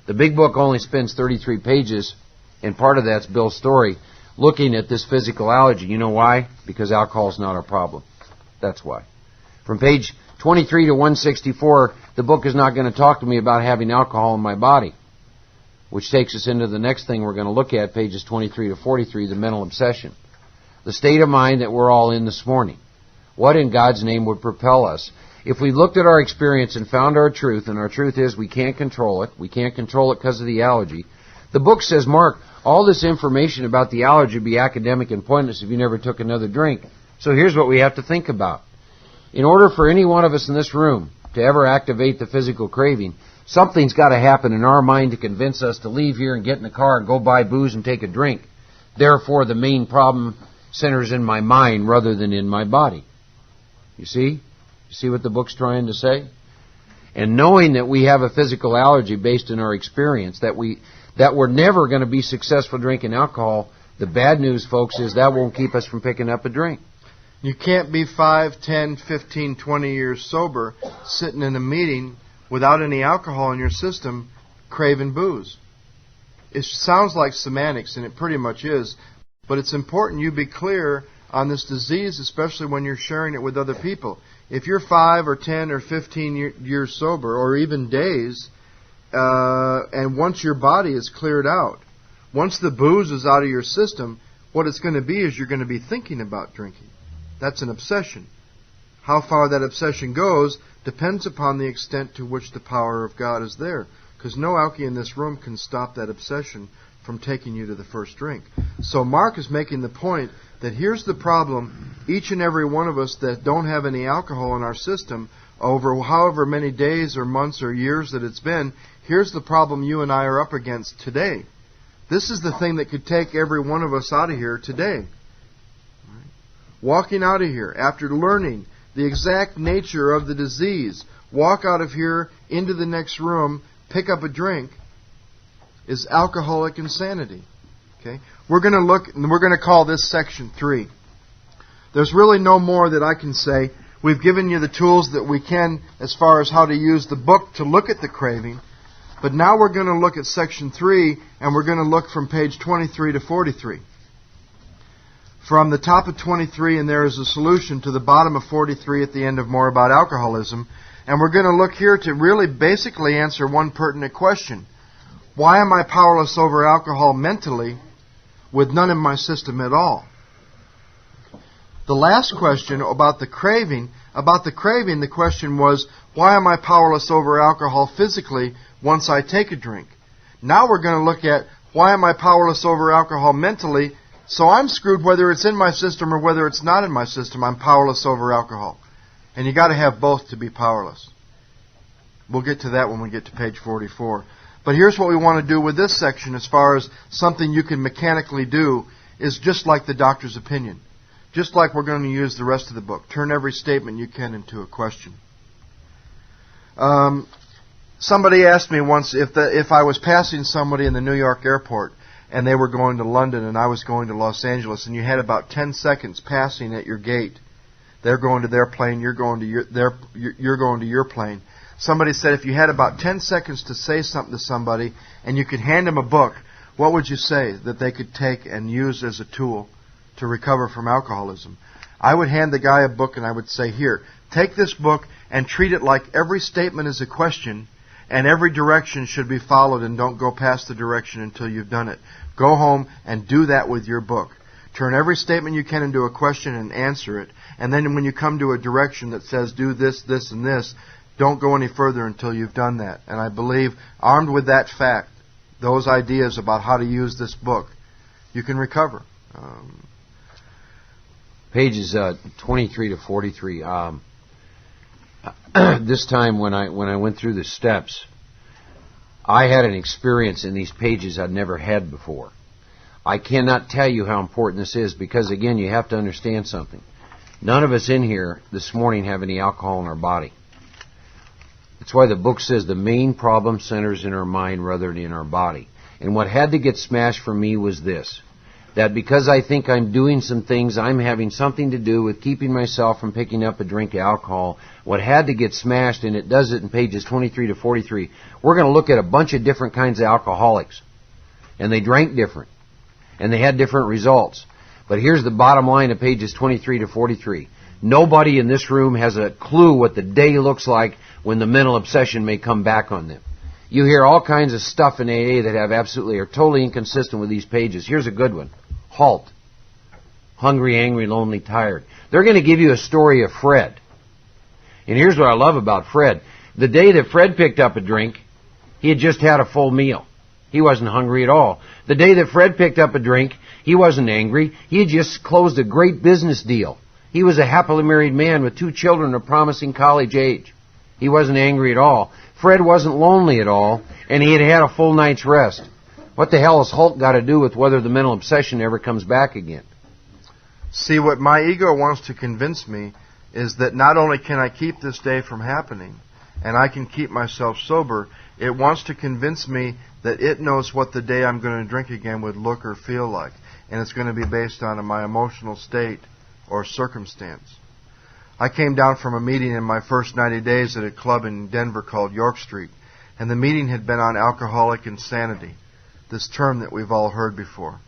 The big book only spends 33 pages, and part of that's Bill's story, looking at this physical allergy. You know why? Because alcohol is not our problem. That's why. From page 23 to 164, the book is not going to talk to me about having alcohol in my body, which takes us into the next thing we're going to look at, pages 23 to 43, the mental obsession. The state of mind that we're all in this morning. What in God's name would propel us? If we looked at our experience and found our truth, and our truth is we can't control it, we can't control it because of the allergy, the book says, Mark, all this information about the allergy would be academic and pointless if you never took another drink. So here's what we have to think about. In order for any one of us in this room to ever activate the physical craving, something's got to happen in our mind to convince us to leave here and get in the car and go buy booze and take a drink. Therefore, the main problem centers in my mind rather than in my body. You see? You see what the book's trying to say? And knowing that we have a physical allergy based on our experience, that we're never going to be successful drinking alcohol, the bad news, folks, is that won't keep us from picking up a drink. You can't be 5, 10, 15, 20 years sober, sitting in a meeting without any alcohol in your system craving booze. It sounds like semantics, and it pretty much is, but it's important you be clear on this disease, especially when you're sharing it with other people. If you're 5 or 10 or 15 years sober, or even days, and once your body is cleared out, once the booze is out of your system, what it's going to be is you're going to be thinking about drinking. That's an obsession. How far that obsession goes depends upon the extent to which the power of God is there. Because no alky in this room can stop that obsession from taking you to the first drink. So Mark is making the point that here's the problem. Each and every one of us that don't have any alcohol in our system, over however many days or months or years that it's been, here's the problem you and I are up against today. This is the thing that could take every one of us out of here today. Walking out of here after learning the exact nature of the disease, walk out of here into the next room, pick up a drink, is alcoholic insanity. Okay? We're going to look, and we're going to call this section 3. There's really no more that I can say. We've given you the tools that we can as far as how to use the book to look at the craving. But now we're going to look at section 3, and we're going to look from page 23 to 43. From the top of 23, and there is a solution, to the bottom of 43 at the end of More About Alcoholism. And we're going to look here to really basically answer one pertinent question. Why am I powerless over alcohol mentally with none in my system at all? The last question about the craving, the question was, why am I powerless over alcohol physically once I take a drink? Now we're going to look at, why am I powerless over alcohol mentally? So I'm screwed whether it's in my system or whether it's not in my system. I'm powerless over alcohol. And you got to have both to be powerless. We'll get to that when we get to page 44. But here's what we want to do with this section as far as something you can mechanically do, is just like the doctor's opinion. Just like we're going to use the rest of the book. Turn every statement you can into a question. Somebody asked me once if I was passing somebody in the New York airport and they were going to London and I was going to Los Angeles, and you had about 10 seconds passing at your gate. They're going to their plane, you're going to your plane. Somebody said if you had about 10 seconds to say something to somebody and you could hand them a book, what would you say that they could take and use as a tool to recover from alcoholism? I would hand the guy a book and I would say, here, take this book and treat it like every statement is a question and every direction should be followed, and don't go past the direction until you've done it. Go home and do that with your book. Turn every statement you can into a question and answer it. And then when you come to a direction that says do this, this, and this, don't go any further until you've done that. And I believe, armed with that fact, those ideas about how to use this book, you can recover. Pages 23 to 43. This time when I went through the steps, I had an experience in these pages I'd never had before. I cannot tell you how important this is because, again, you have to understand something. None of us in here this morning have any alcohol in our body. That's why the book says the main problem centers in our mind rather than in our body. And what had to get smashed for me was this, that because I think I'm doing some things, I'm having something to do with keeping myself from picking up a drink of alcohol. What had to get smashed, and it does it in pages 23 to 43, we're going to look at a bunch of different kinds of alcoholics. And they drank different. And they had different results. But here's the bottom line of pages 23 to 43. Nobody in this room has a clue what the day looks like when the mental obsession may come back on them. You hear all kinds of stuff in AA that are totally inconsistent with these pages. Here's a good one. HALT. Hungry, angry, lonely, tired. They're going to give you a story of Fred. And here's what I love about Fred. The day that Fred picked up a drink, he had just had a full meal. He wasn't hungry at all. The day that Fred picked up a drink, he wasn't angry. He had just closed a great business deal. He was a happily married man with 2 children of promising college age. He wasn't angry at all. Fred wasn't lonely at all, and he had had a full night's rest. What the hell has HALT got to do with whether the mental obsession ever comes back again? See, what my ego wants to convince me is that not only can I keep this day from happening, and I can keep myself sober, it wants to convince me that it knows what the day I'm going to drink again would look or feel like. And it's going to be based on my emotional state or circumstance. I came down from a meeting in my first 90 days at a club in Denver called York Street, and the meeting had been on alcoholic insanity, this term that we've all heard before.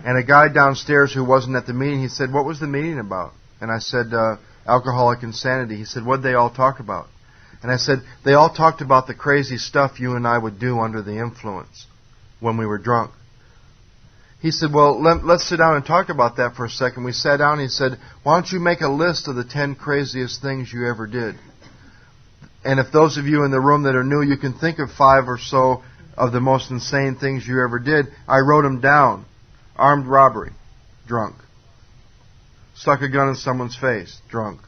And a guy downstairs who wasn't at the meeting, he said, "What was the meeting about?" And I said, "Alcoholic insanity." He said, "What'd they all talk about?" And I said, "They all talked about the crazy stuff you and I would do under the influence when we were drunk." He said, "Well, let's sit down and talk about that for a second." We sat down and he said, "Why don't you make a list of the 10 craziest things you ever did?" And if those of you in the room that are new, you can think of 5 or so of the most insane things you ever did. I wrote them down. Armed robbery, drunk. Stuck a gun in someone's face, drunk.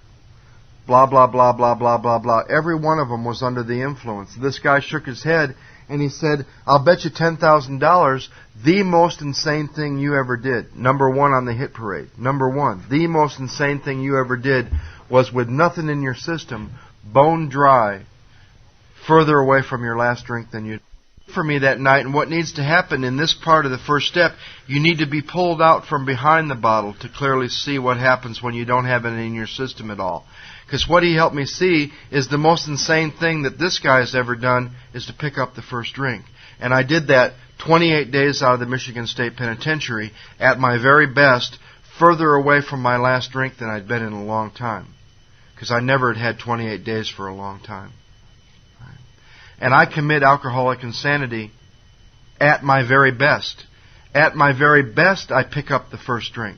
Blah, blah, blah, blah, blah, blah, blah. Every one of them was under the influence. This guy shook his head and he said, "I'll bet you $10,000 the most insane thing you ever did." Number 1 on the hit parade. Number 1. The most insane thing you ever did was with nothing in your system, bone dry, further away from your last drink than you for me that night. And what needs to happen in this part of the first step, you need to be pulled out from behind the bottle to clearly see what happens when you don't have it in your system at all. Because what he helped me see is the most insane thing that this guy has ever done is to pick up the first drink. And I did that 28 days out of the Michigan State Penitentiary at my very best, further away from my last drink than I'd been in a long time. Because I never had 28 days for a long time. And I commit alcoholic insanity at my very best. At my very best, I pick up the first drink.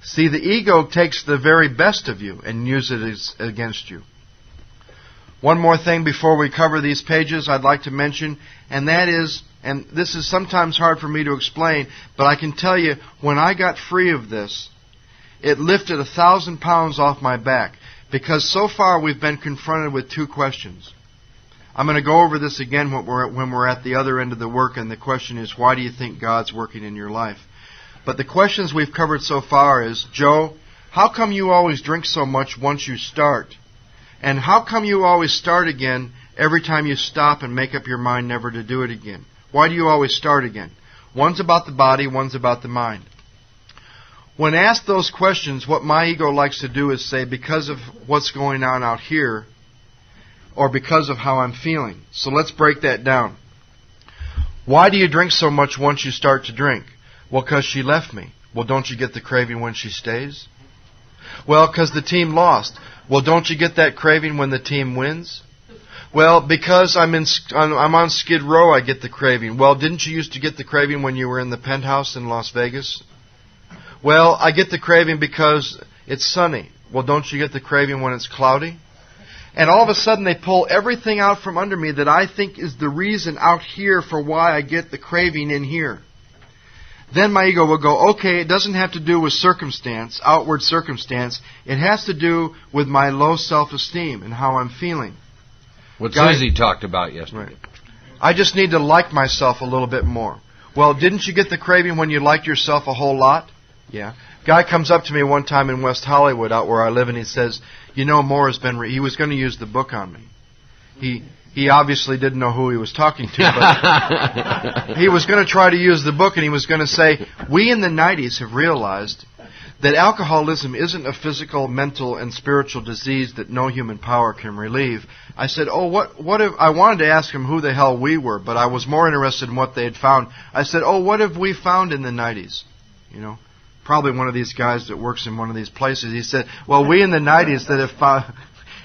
See, the ego takes the very best of you and uses it against you. One more thing before we cover these pages I'd like to mention, and that is, and this is sometimes hard for me to explain, but I can tell you, when I got free of this, it lifted 1,000 pounds off my back, because so far we've been confronted with 2 questions. I'm going to go over this again when we're at the other end of the work, and the question is, why do you think God's working in your life? But the questions we've covered so far is, Joe, how come you always drink so much once you start? And how come you always start again every time you stop and make up your mind never to do it again? Why do you always start again? One's about the body, one's about the mind. When asked those questions, what my ego likes to do is say, because of what's going on out here, or because of how I'm feeling. So let's break that down. Why do you drink so much once you start to drink? Well, because she left me. Well, don't you get the craving when she stays? Well, because the team lost. Well, don't you get that craving when the team wins? Well, because I'm on Skid Row, I get the craving. Well, didn't you used to get the craving when you were in the penthouse in Las Vegas? Well, I get the craving because it's sunny. Well, don't you get the craving when it's cloudy? And all of a sudden they pull everything out from under me that I think is the reason out here for why I get the craving in here. Then my ego will go, okay, it doesn't have to do with circumstance, outward circumstance. It has to do with my low self-esteem and how I'm feeling. What Susie talked about yesterday. Right. I just need to like myself a little bit more. Well, didn't you get the craving when you liked yourself a whole lot? Yeah. Guy comes up to me one time in West Hollywood, out where I live, and he says, "You know, Moore has been..." He was going to use the book on me. He obviously didn't know who he was talking to, but he was going to try to use the book, and he was going to say, "We in the 90s have realized that alcoholism isn't a physical, mental, and spiritual disease that no human power can relieve." I said, "Oh, what if..." I wanted to ask him who the hell we were, but I was more interested in what they had found. I said, "Oh, what have we found in the 90s?" You know, probably one of these guys that works in one of these places. He said, "Well, we in the 90s that have found..."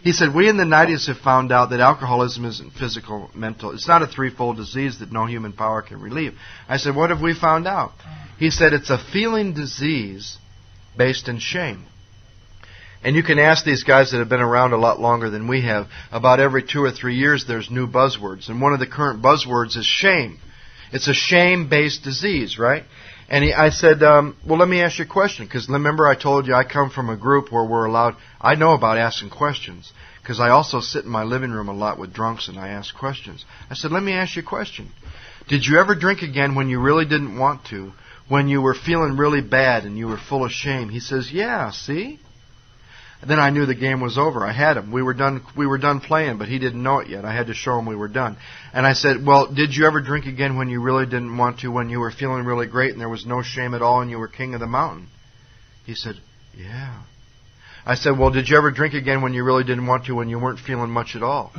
He said, "We in the 90s have found out that alcoholism isn't physical, mental. It's not a threefold disease that no human power can relieve." I said, "What have we found out?" He said, "It's a feeling disease based in shame." And you can ask these guys that have been around a lot longer than we have. About every 2 or 3 years there's new buzzwords. And one of the current buzzwords is shame. It's a shame-based disease, right? And I said, well, let me ask you a question. Because remember I told you I come from a group where we're allowed... I know about asking questions. Because I also sit in my living room a lot with drunks and I ask questions. I said, let me ask you a question. Did you ever drink again when you really didn't want to? When you were feeling really bad and you were full of shame? He says, yeah, see? And then I knew the game was over. I had him. We were done playing, but he didn't know it yet. I had to show him we were done. And I said, well, did you ever drink again when you really didn't want to, when you were feeling really great and there was no shame at all and you were king of the mountain? He said, yeah. I said, well, did you ever drink again when you really didn't want to, when you weren't feeling much at all?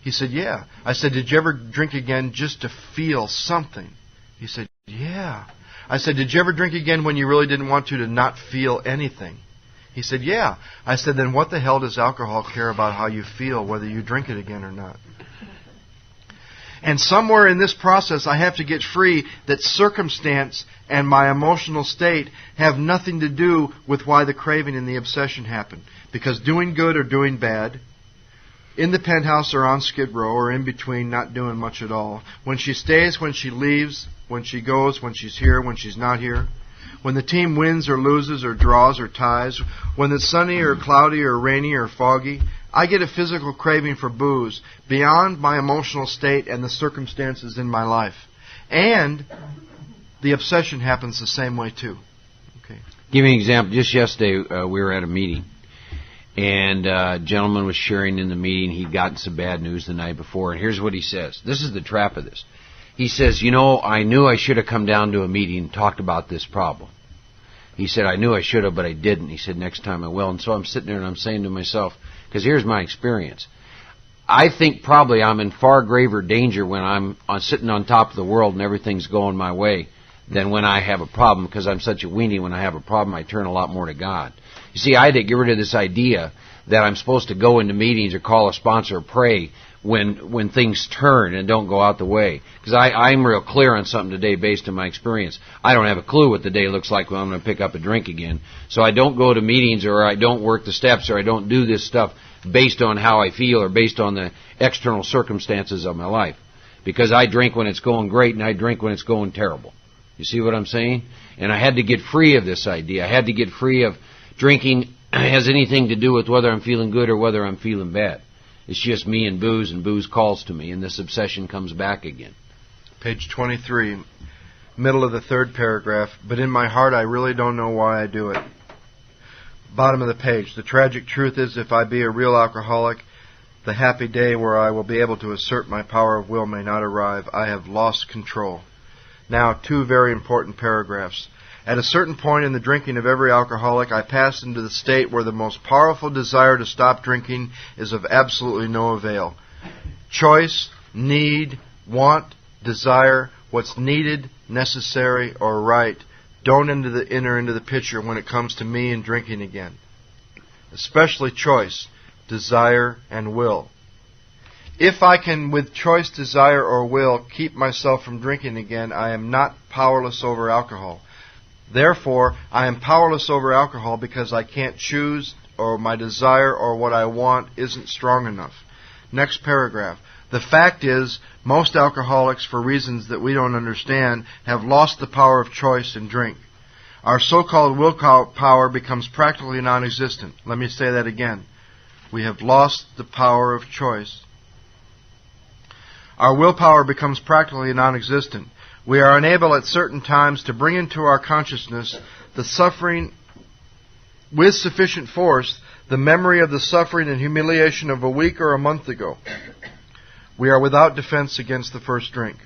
He said, yeah. I said, did you ever drink again just to feel something? He said, yeah. I said, did you ever drink again when you really didn't want to not feel anything? He said, yeah. I said, then what the hell does alcohol care about how you feel, whether you drink it again or not? And somewhere in this process, I have to get free that circumstance and my emotional state have nothing to do with why the craving and the obsession happen. Because doing good or doing bad, in the penthouse or on Skid Row or in between, not doing much at all, when she stays, when she leaves, when she goes, when she's here, when she's not here, when the team wins or loses or draws or ties, when it's sunny or cloudy or rainy or foggy, I get a physical craving for booze beyond my emotional state and the circumstances in my life. And the obsession happens the same way too. Okay. Give me an example. Just yesterday, we were at a meeting, and a gentleman was sharing in the meeting. He'd gotten some bad news the night before, and here's what he says. This is the trap of this. He says, you know, I knew I should have come down to a meeting and talked about this problem. He said, I knew I should have, but I didn't. He said, next time I will. And so I'm sitting there and I'm saying to myself, because here's my experience. I think probably I'm in far graver danger when I'm sitting on top of the world and everything's going my way than when I have a problem, because I'm such a weenie. When I have a problem, I turn a lot more to God. You see, I had to get rid of this idea that I'm supposed to go into meetings or call a sponsor or pray when things turn and don't go out the way. Because I'm real clear on something today based on my experience. I don't have a clue what the day looks like when I'm going to pick up a drink again. So I don't go to meetings, or I don't work the steps, or I don't do this stuff based on how I feel or based on the external circumstances of my life. Because I drink when it's going great and I drink when it's going terrible. You see what I'm saying? And I had to get free of this idea. I had to get free of drinking has anything to do with whether I'm feeling good or whether I'm feeling bad. It's just me and booze calls to me, and this obsession comes back again. Page 23, middle of the third paragraph. But in my heart, I really don't know why I do it. Bottom of the page. The tragic truth is, if I be a real alcoholic, the happy day where I will be able to assert my power of will may not arrive. I have lost control. Now, two very important paragraphs. At a certain point in the drinking of every alcoholic, I pass into the state where the most powerful desire to stop drinking is of absolutely no avail. Choice, need, want, desire, what's needed, necessary, or right, don't enter into the picture when it comes to me and drinking again. Especially choice, desire, and will. If I can, with choice, desire, or will, keep myself from drinking again, I am not powerless over alcohol. Therefore, I am powerless over alcohol because I can't choose, or my desire or what I want isn't strong enough. Next paragraph. The fact is, most alcoholics, for reasons that we don't understand, have lost the power of choice and drink. Our so-called willpower becomes practically non-existent. Let me say that again. We have lost the power of choice. Our willpower becomes practically non-existent. We are unable at certain times to bring into our consciousness the suffering with sufficient force, the memory of the suffering and humiliation of a week or a month ago. We are without defense against the first drink.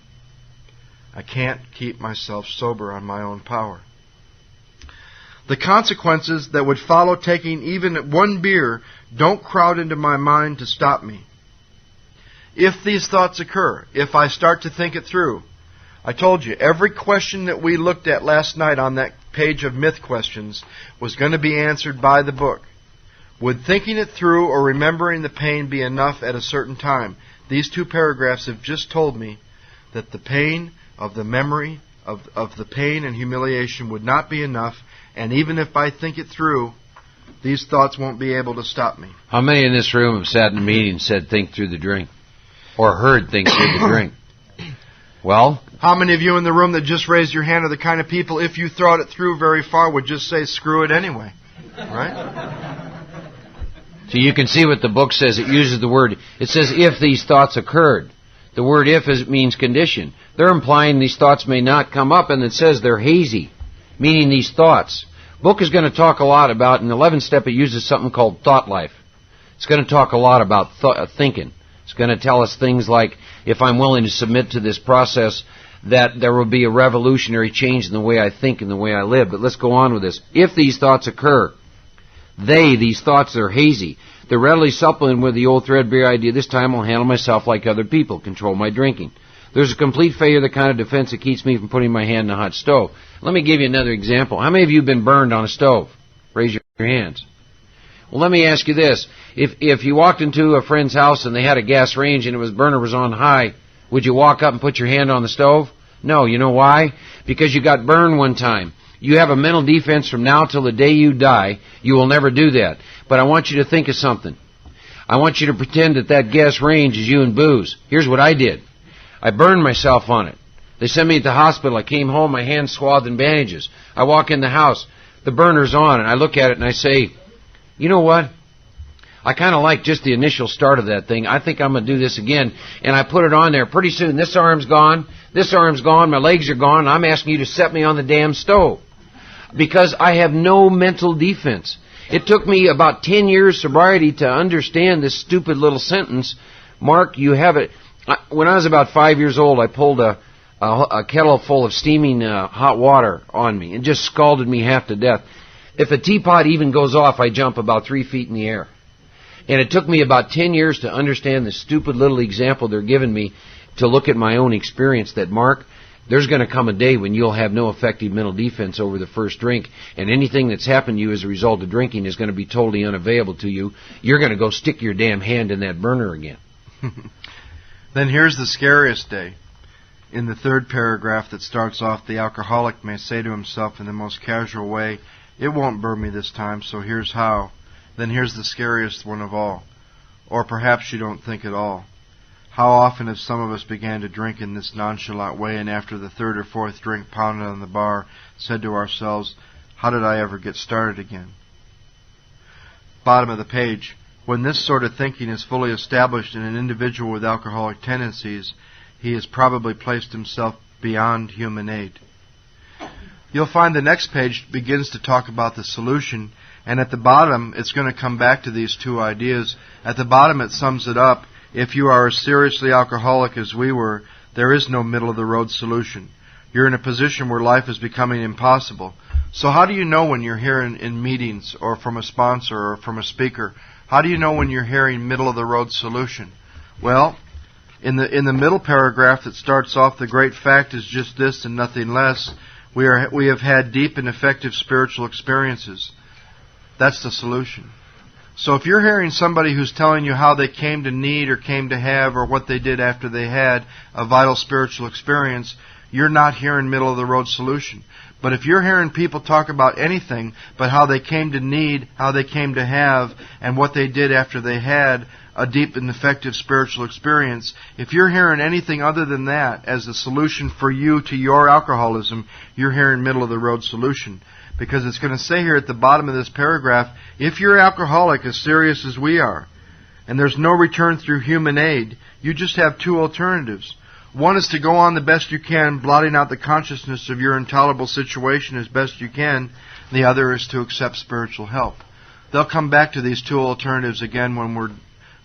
I can't keep myself sober on my own power. The consequences that would follow taking even one beer don't crowd into my mind to stop me. If these thoughts occur, if I start to think it through, I told you, every question that we looked at last night on that page of myth questions was going to be answered by the book. Would thinking it through or remembering the pain be enough at a certain time? These two paragraphs have just told me that the pain of the memory of the pain and humiliation would not be enough, and even if I think it through, these thoughts won't be able to stop me. How many in this room have sat in a meeting and said, think through the drink? Or heard, think through the drink? Well, how many of you in the room that just raised your hand are the kind of people, if you thought it through very far, would just say, screw it anyway? Right? So you can see what the book says. It uses the word, it says, if these thoughts occurred. The word if means condition. They're implying these thoughts may not come up, and it says they're hazy, meaning these thoughts. Book is going to talk a lot about, in the 11th step, it uses something called thought life. It's going to talk a lot about thinking. It's going to tell us things like, if I'm willing to submit to this process, that there will be a revolutionary change in the way I think and the way I live. But let's go on with this. If these thoughts occur, These thoughts are hazy. They're readily supplemented with the old threadbare idea, this time I'll handle myself like other people, control my drinking. There's a complete failure of the kind of defense that keeps me from putting my hand in a hot stove. Let me give you another example. How many of you have been burned on a stove? Raise your hands. Well, let me ask you this. If you walked into a friend's house and they had a gas range and burner was on high, would you walk up and put your hand on the stove? No. You know why? Because you got burned one time. You have a mental defense from now till the day you die. You will never do that. But I want you to think of something. I want you to pretend that gas range is you and booze. Here's what I did. I burned myself on it. They sent me to the hospital. I came home, my hands swathed in bandages. I walk in the house. The burner's on, and I look at it and I say, you know what? I kind of like just the initial start of that thing. I think I'm going to do this again. And I put it on there. Pretty soon, this arm's gone, my legs are gone, and I'm asking you to set me on the damn stove. Because I have no mental defense. It took me about 10 years sobriety to understand this stupid little sentence. Mark, you have it. When I was about 5 years old, I pulled a kettle full of steaming hot water on me and just scalded me half to death. If a teapot even goes off, I jump about 3 feet in the air. And it took me about 10 years to understand the stupid little example they're giving me to look at my own experience that, Mark, there's going to come a day when you'll have no effective mental defense over the first drink, and anything that's happened to you as a result of drinking is going to be totally unavailable to you. You're going to go stick your damn hand in that burner again. Then here's the scariest day. In the third paragraph that starts off, the alcoholic may say to himself in the most casual way, it won't burn me this time, so here's how. Then here's the scariest one of all. Or perhaps you don't think at all. How often have some of us began to drink in this nonchalant way, and after the third or fourth drink pounded on the bar, said to ourselves, how did I ever get started again? Bottom of the page. When this sort of thinking is fully established in an individual with alcoholic tendencies, he has probably placed himself beyond human aid. You'll find the next page begins to talk about the solution, and at the bottom it's going to come back to these two ideas. At the bottom it sums it up. If you are as seriously alcoholic as we were, there is no middle-of-the-road solution. You're in a position where life is becoming impossible. So how do you know when you're hearing in meetings or from a sponsor or from a speaker? How do you know when you're hearing middle-of-the-road solution? Well, in the middle paragraph that starts off, the great fact is just this and nothing less. We have had deep and effective spiritual experiences. That's the solution. So if you're hearing somebody who's telling you how they came to need or came to have or what they did after they had a vital spiritual experience, you're not hearing middle-of-the-road solution. But if you're hearing people talk about anything but how they came to need, how they came to have, and what they did after they had a deep and effective spiritual experience, if you're hearing anything other than that as the solution for you to your alcoholism, you're hearing middle-of-the-road solution. Because it's going to say here at the bottom of this paragraph, if you're alcoholic as serious as we are, and there's no return through human aid, you just have two alternatives. One is to go on the best you can, blotting out the consciousness of your intolerable situation as best you can. The other is to accept spiritual help. They'll come back to these two alternatives again when we're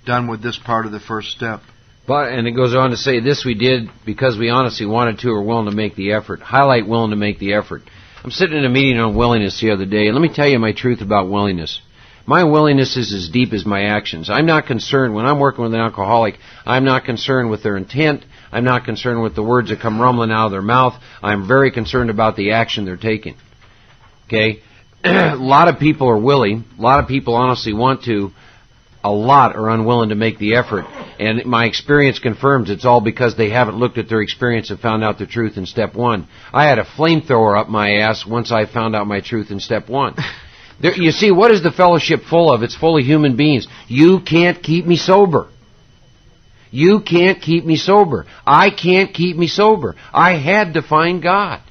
done with this part of the first step. And it goes on to say, this we did because we honestly wanted to or willing to make the effort. Highlight willing to make the effort. I'm sitting in a meeting on willingness the other day, and let me tell you my truth about willingness. My willingness is as deep as my actions. I'm not concerned, when I'm working with an alcoholic, I'm not concerned with their intent. I'm not concerned with the words that come rumbling out of their mouth. I'm very concerned about the action they're taking. Okay? A lot of people are willing. A lot of people honestly want to. A lot are unwilling to make the effort. And my experience confirms it's all because they haven't looked at their experience and found out the truth in step one. I had a flamethrower up my ass once I found out my truth in step one. You see, what is the fellowship full of? It's full of human beings. You can't keep me sober. You can't keep me sober. I can't keep me sober. I had to find God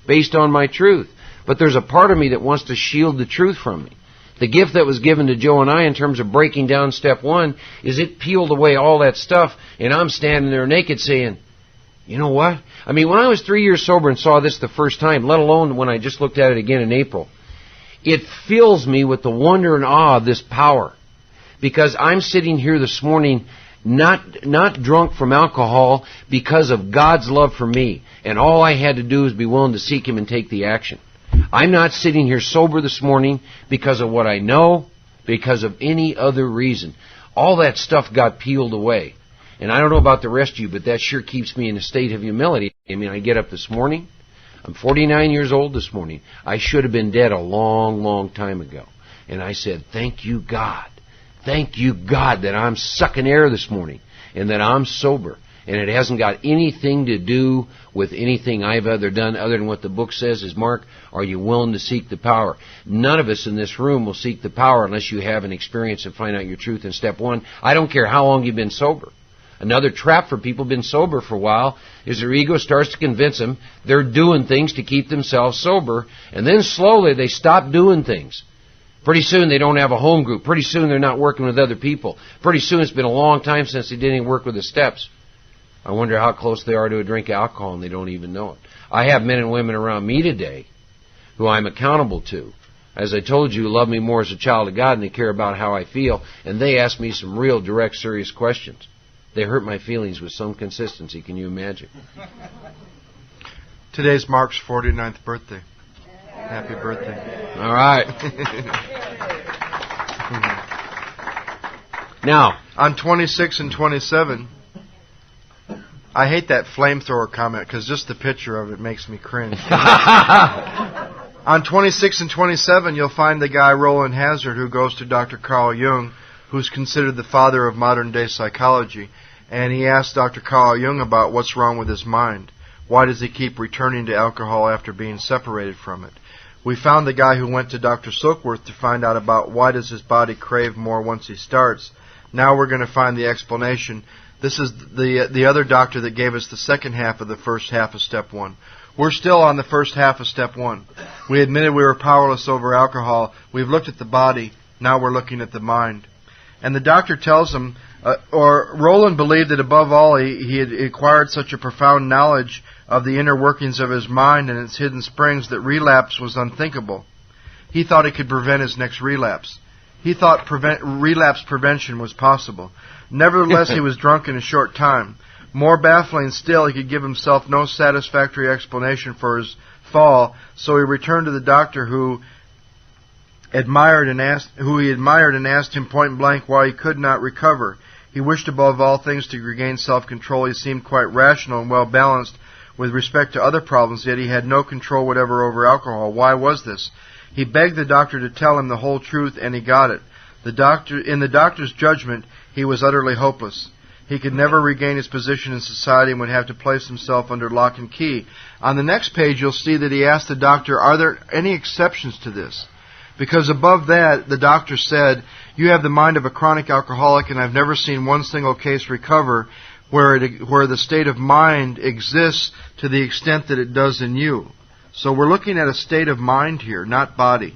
based on my truth. But there's a part of me that wants to shield the truth from me. The gift that was given to Joe and I in terms of breaking down step one is it peeled away all that stuff, and I'm standing there naked saying, you know what? I mean, when I was 3 years sober and saw this the first time, let alone when I just looked at it again in April, it fills me with the wonder and awe of this power. Because I'm sitting here this morning not drunk from alcohol because of God's love for me. And all I had to do was be willing to seek Him and take the action. I'm not sitting here sober this morning because of what I know, because of any other reason. All that stuff got peeled away. And I don't know about the rest of you, but that sure keeps me in a state of humility. I mean, I get up this morning. I'm 49 years old this morning. I should have been dead a long, long time ago. And I said, thank you, God. Thank you, God, that I'm sucking air this morning and that I'm sober. And it hasn't got anything to do with anything I've ever done other than what the book says is, Mark, are you willing to seek the power? None of us in this room will seek the power unless you have an experience and find out your truth in step one. I don't care how long you've been sober. Another trap for people who've been sober for a while is their ego starts to convince them they're doing things to keep themselves sober, and then slowly they stop doing things. Pretty soon they don't have a home group. Pretty soon they're not working with other people. Pretty soon it's been a long time since they did any work with the steps. I wonder how close they are to a drink of alcohol and they don't even know it. I have men and women around me today who I'm accountable to. As I told you, love me more as a child of God and they care about how I feel, and they ask me some real direct, serious questions. They hurt my feelings with some consistency. Can you imagine? Today's Mark's 49th birthday. Happy birthday. All right. Now, on 26 and 27, I hate that flamethrower comment because just the picture of it makes me cringe. On 26 and 27, you'll find the guy Roland Hazard who goes to Dr. Carl Jung, who's considered the father of modern-day psychology, and he asked Dr. Carl Jung about what's wrong with his mind. Why does he keep returning to alcohol after being separated from it? We found the guy who went to Dr. Silkworth to find out about why does his body crave more once he starts. Now we're going to find the explanation. This is the other doctor that gave us the second half of the first half of step one. We're still on the first half of step one. We admitted we were powerless over alcohol. We've looked at the body. Now we're looking at the mind. And the doctor tells him, Roland believed that above all he had acquired such a profound knowledge of the inner workings of his mind and its hidden springs that relapse was unthinkable. He thought he could prevent his next relapse. He thought relapse prevention was possible. Nevertheless, he was drunk in a short time. More baffling still, he could give himself no satisfactory explanation for his fall, so he returned to the doctor who he admired and asked him point blank why he could not recover. He wished above all things to regain self-control. He seemed quite rational and well balanced with respect to other problems, yet he had no control whatever over alcohol. Why was this? He begged the doctor to tell him the whole truth, and he got it. In the doctor's judgment, he was utterly hopeless. He could never regain his position in society and would have to place himself under lock and key. On the next page, you'll see that he asked the doctor, are there any exceptions to this? Because above that, the doctor said, you have the mind of a chronic alcoholic, and I've never seen one single case recover where the state of mind exists to the extent that it does in you. So we're looking at a state of mind here, not body.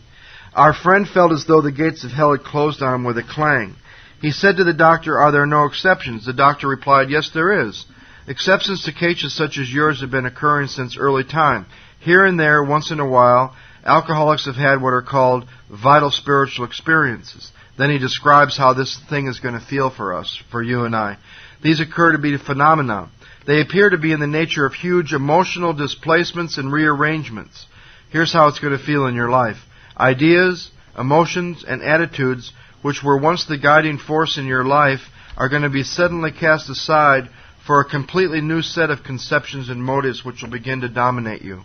Our friend felt as though the gates of hell had closed on him with a clang. He said to the doctor, are there no exceptions? The doctor replied, yes, there is. Exceptions to cases such as yours have been occurring since early time. Here and there, once in a while, alcoholics have had what are called vital spiritual experiences. Then he describes how this thing is going to feel for us, for you and I. These occur to be phenomena. They appear to be in the nature of huge emotional displacements and rearrangements. Here's how it's going to feel in your life. Ideas, emotions, and attitudes which were once the guiding force in your life are going to be suddenly cast aside for a completely new set of conceptions and motives which will begin to dominate you.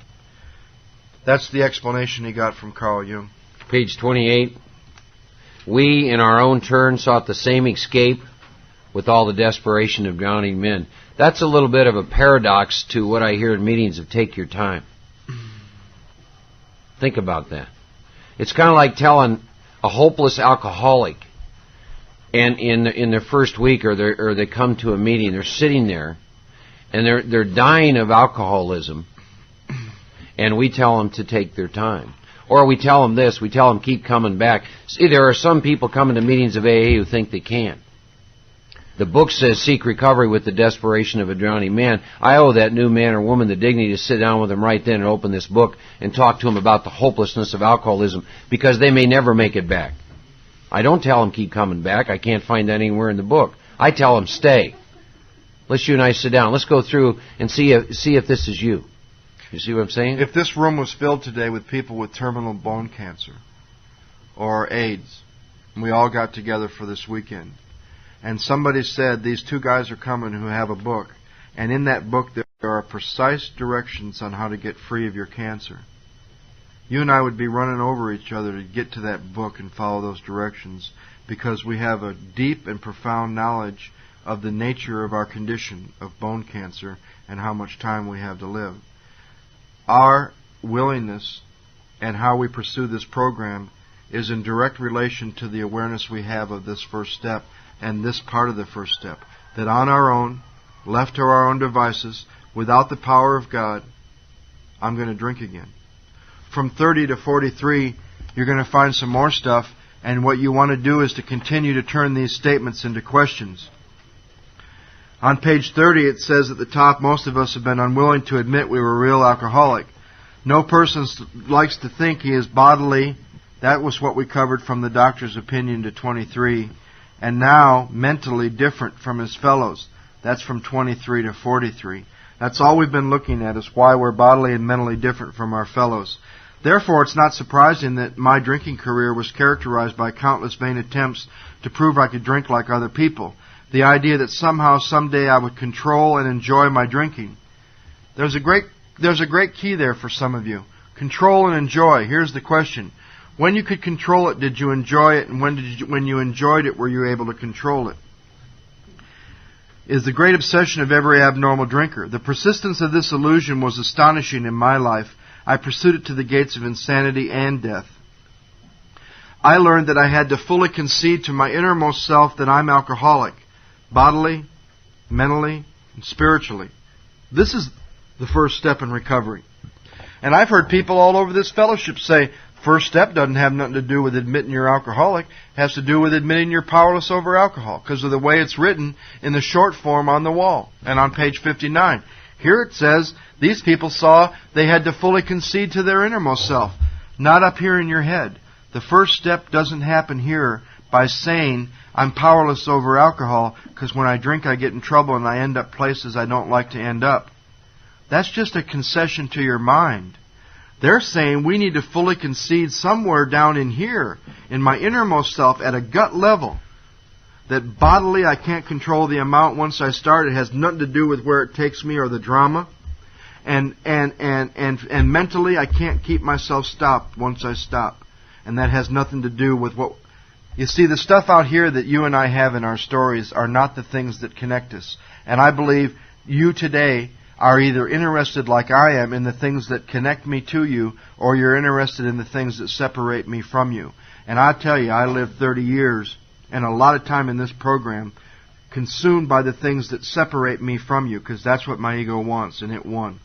That's the explanation he got from Carl Jung. Page 28. We, in our own turn, sought the same escape with all the desperation of drowning men. That's a little bit of a paradox to what I hear in meetings of take your time. Think about that. It's kind of like telling a hopeless alcoholic, and in their first week, or they come to a meeting, they're sitting there, and they're dying of alcoholism, and we tell them to take their time. Or we tell them this, we tell them keep coming back. See, there are some people coming to meetings of AA who think they can. The book says seek recovery with the desperation of a drowning man. I owe that new man or woman the dignity to sit down with them right then and open this book and talk to them about the hopelessness of alcoholism, because they may never make it back. I don't tell them keep coming back. I can't find that anywhere in the book. I tell them stay. Let's you and I sit down. Let's go through and see if this is you. You see what I'm saying? If this room was filled today with people with terminal bone cancer or AIDS, and we all got together for this weekend, and somebody said, these two guys are coming who have a book, and in that book there are precise directions on how to get free of your cancer, you and I would be running over each other to get to that book and follow those directions, because we have a deep and profound knowledge of the nature of our condition of bone cancer and how much time we have to live. Our willingness and how we pursue this program is in direct relation to the awareness we have of this first step and this part of the first step. That on our own, left to our own devices, without the power of God, I'm going to drink again. From 30 to 43, you're going to find some more stuff, and what you want to do is to continue to turn these statements into questions. On page 30, it says at the top, most of us have been unwilling to admit we were a real alcoholic. No person likes to think he is bodily. That was what we covered from the doctor's opinion to 23. And now, mentally different from his fellows. That's from 23 to 43. That's all we've been looking at, is why we're bodily and mentally different from our fellows. Therefore, it's not surprising that my drinking career was characterized by countless vain attempts to prove I could drink like other people. The idea that somehow, someday I would control and enjoy my drinking. There's a great key there for some of you. Control and enjoy. Here's the question. When you could control it, did you enjoy it? And when you enjoyed it, were you able to control it? Is the great obsession of every abnormal drinker. The persistence of this illusion was astonishing in my life. I pursued it to the gates of insanity and death. I learned that I had to fully concede to my innermost self that I'm alcoholic. Bodily, mentally, and spiritually. This is the first step in recovery. And I've heard people all over this fellowship say, first step doesn't have nothing to do with admitting you're alcoholic. It has to do with admitting you're powerless over alcohol, because of the way it's written in the short form on the wall and on page 59. Here it says, these people saw they had to fully concede to their innermost self, not up here in your head. The first step doesn't happen here by saying, I'm powerless over alcohol because when I drink I get in trouble and I end up places I don't like to end up. That's just a concession to your mind. They're saying we need to fully concede somewhere down in here, in my innermost self, at a gut level, that bodily I can't control the amount once I start. It has nothing to do with where it takes me or the drama. And mentally I can't keep myself stopped once I stop. And that has nothing to do with what... You see, the stuff out here that you and I have in our stories are not the things that connect us. And I believe you today are either interested, like I am, in the things that connect me to you, or you're interested in the things that separate me from you. And I tell you, I lived 30 years and a lot of time in this program consumed by the things that separate me from you, because that's what my ego wants, and it won.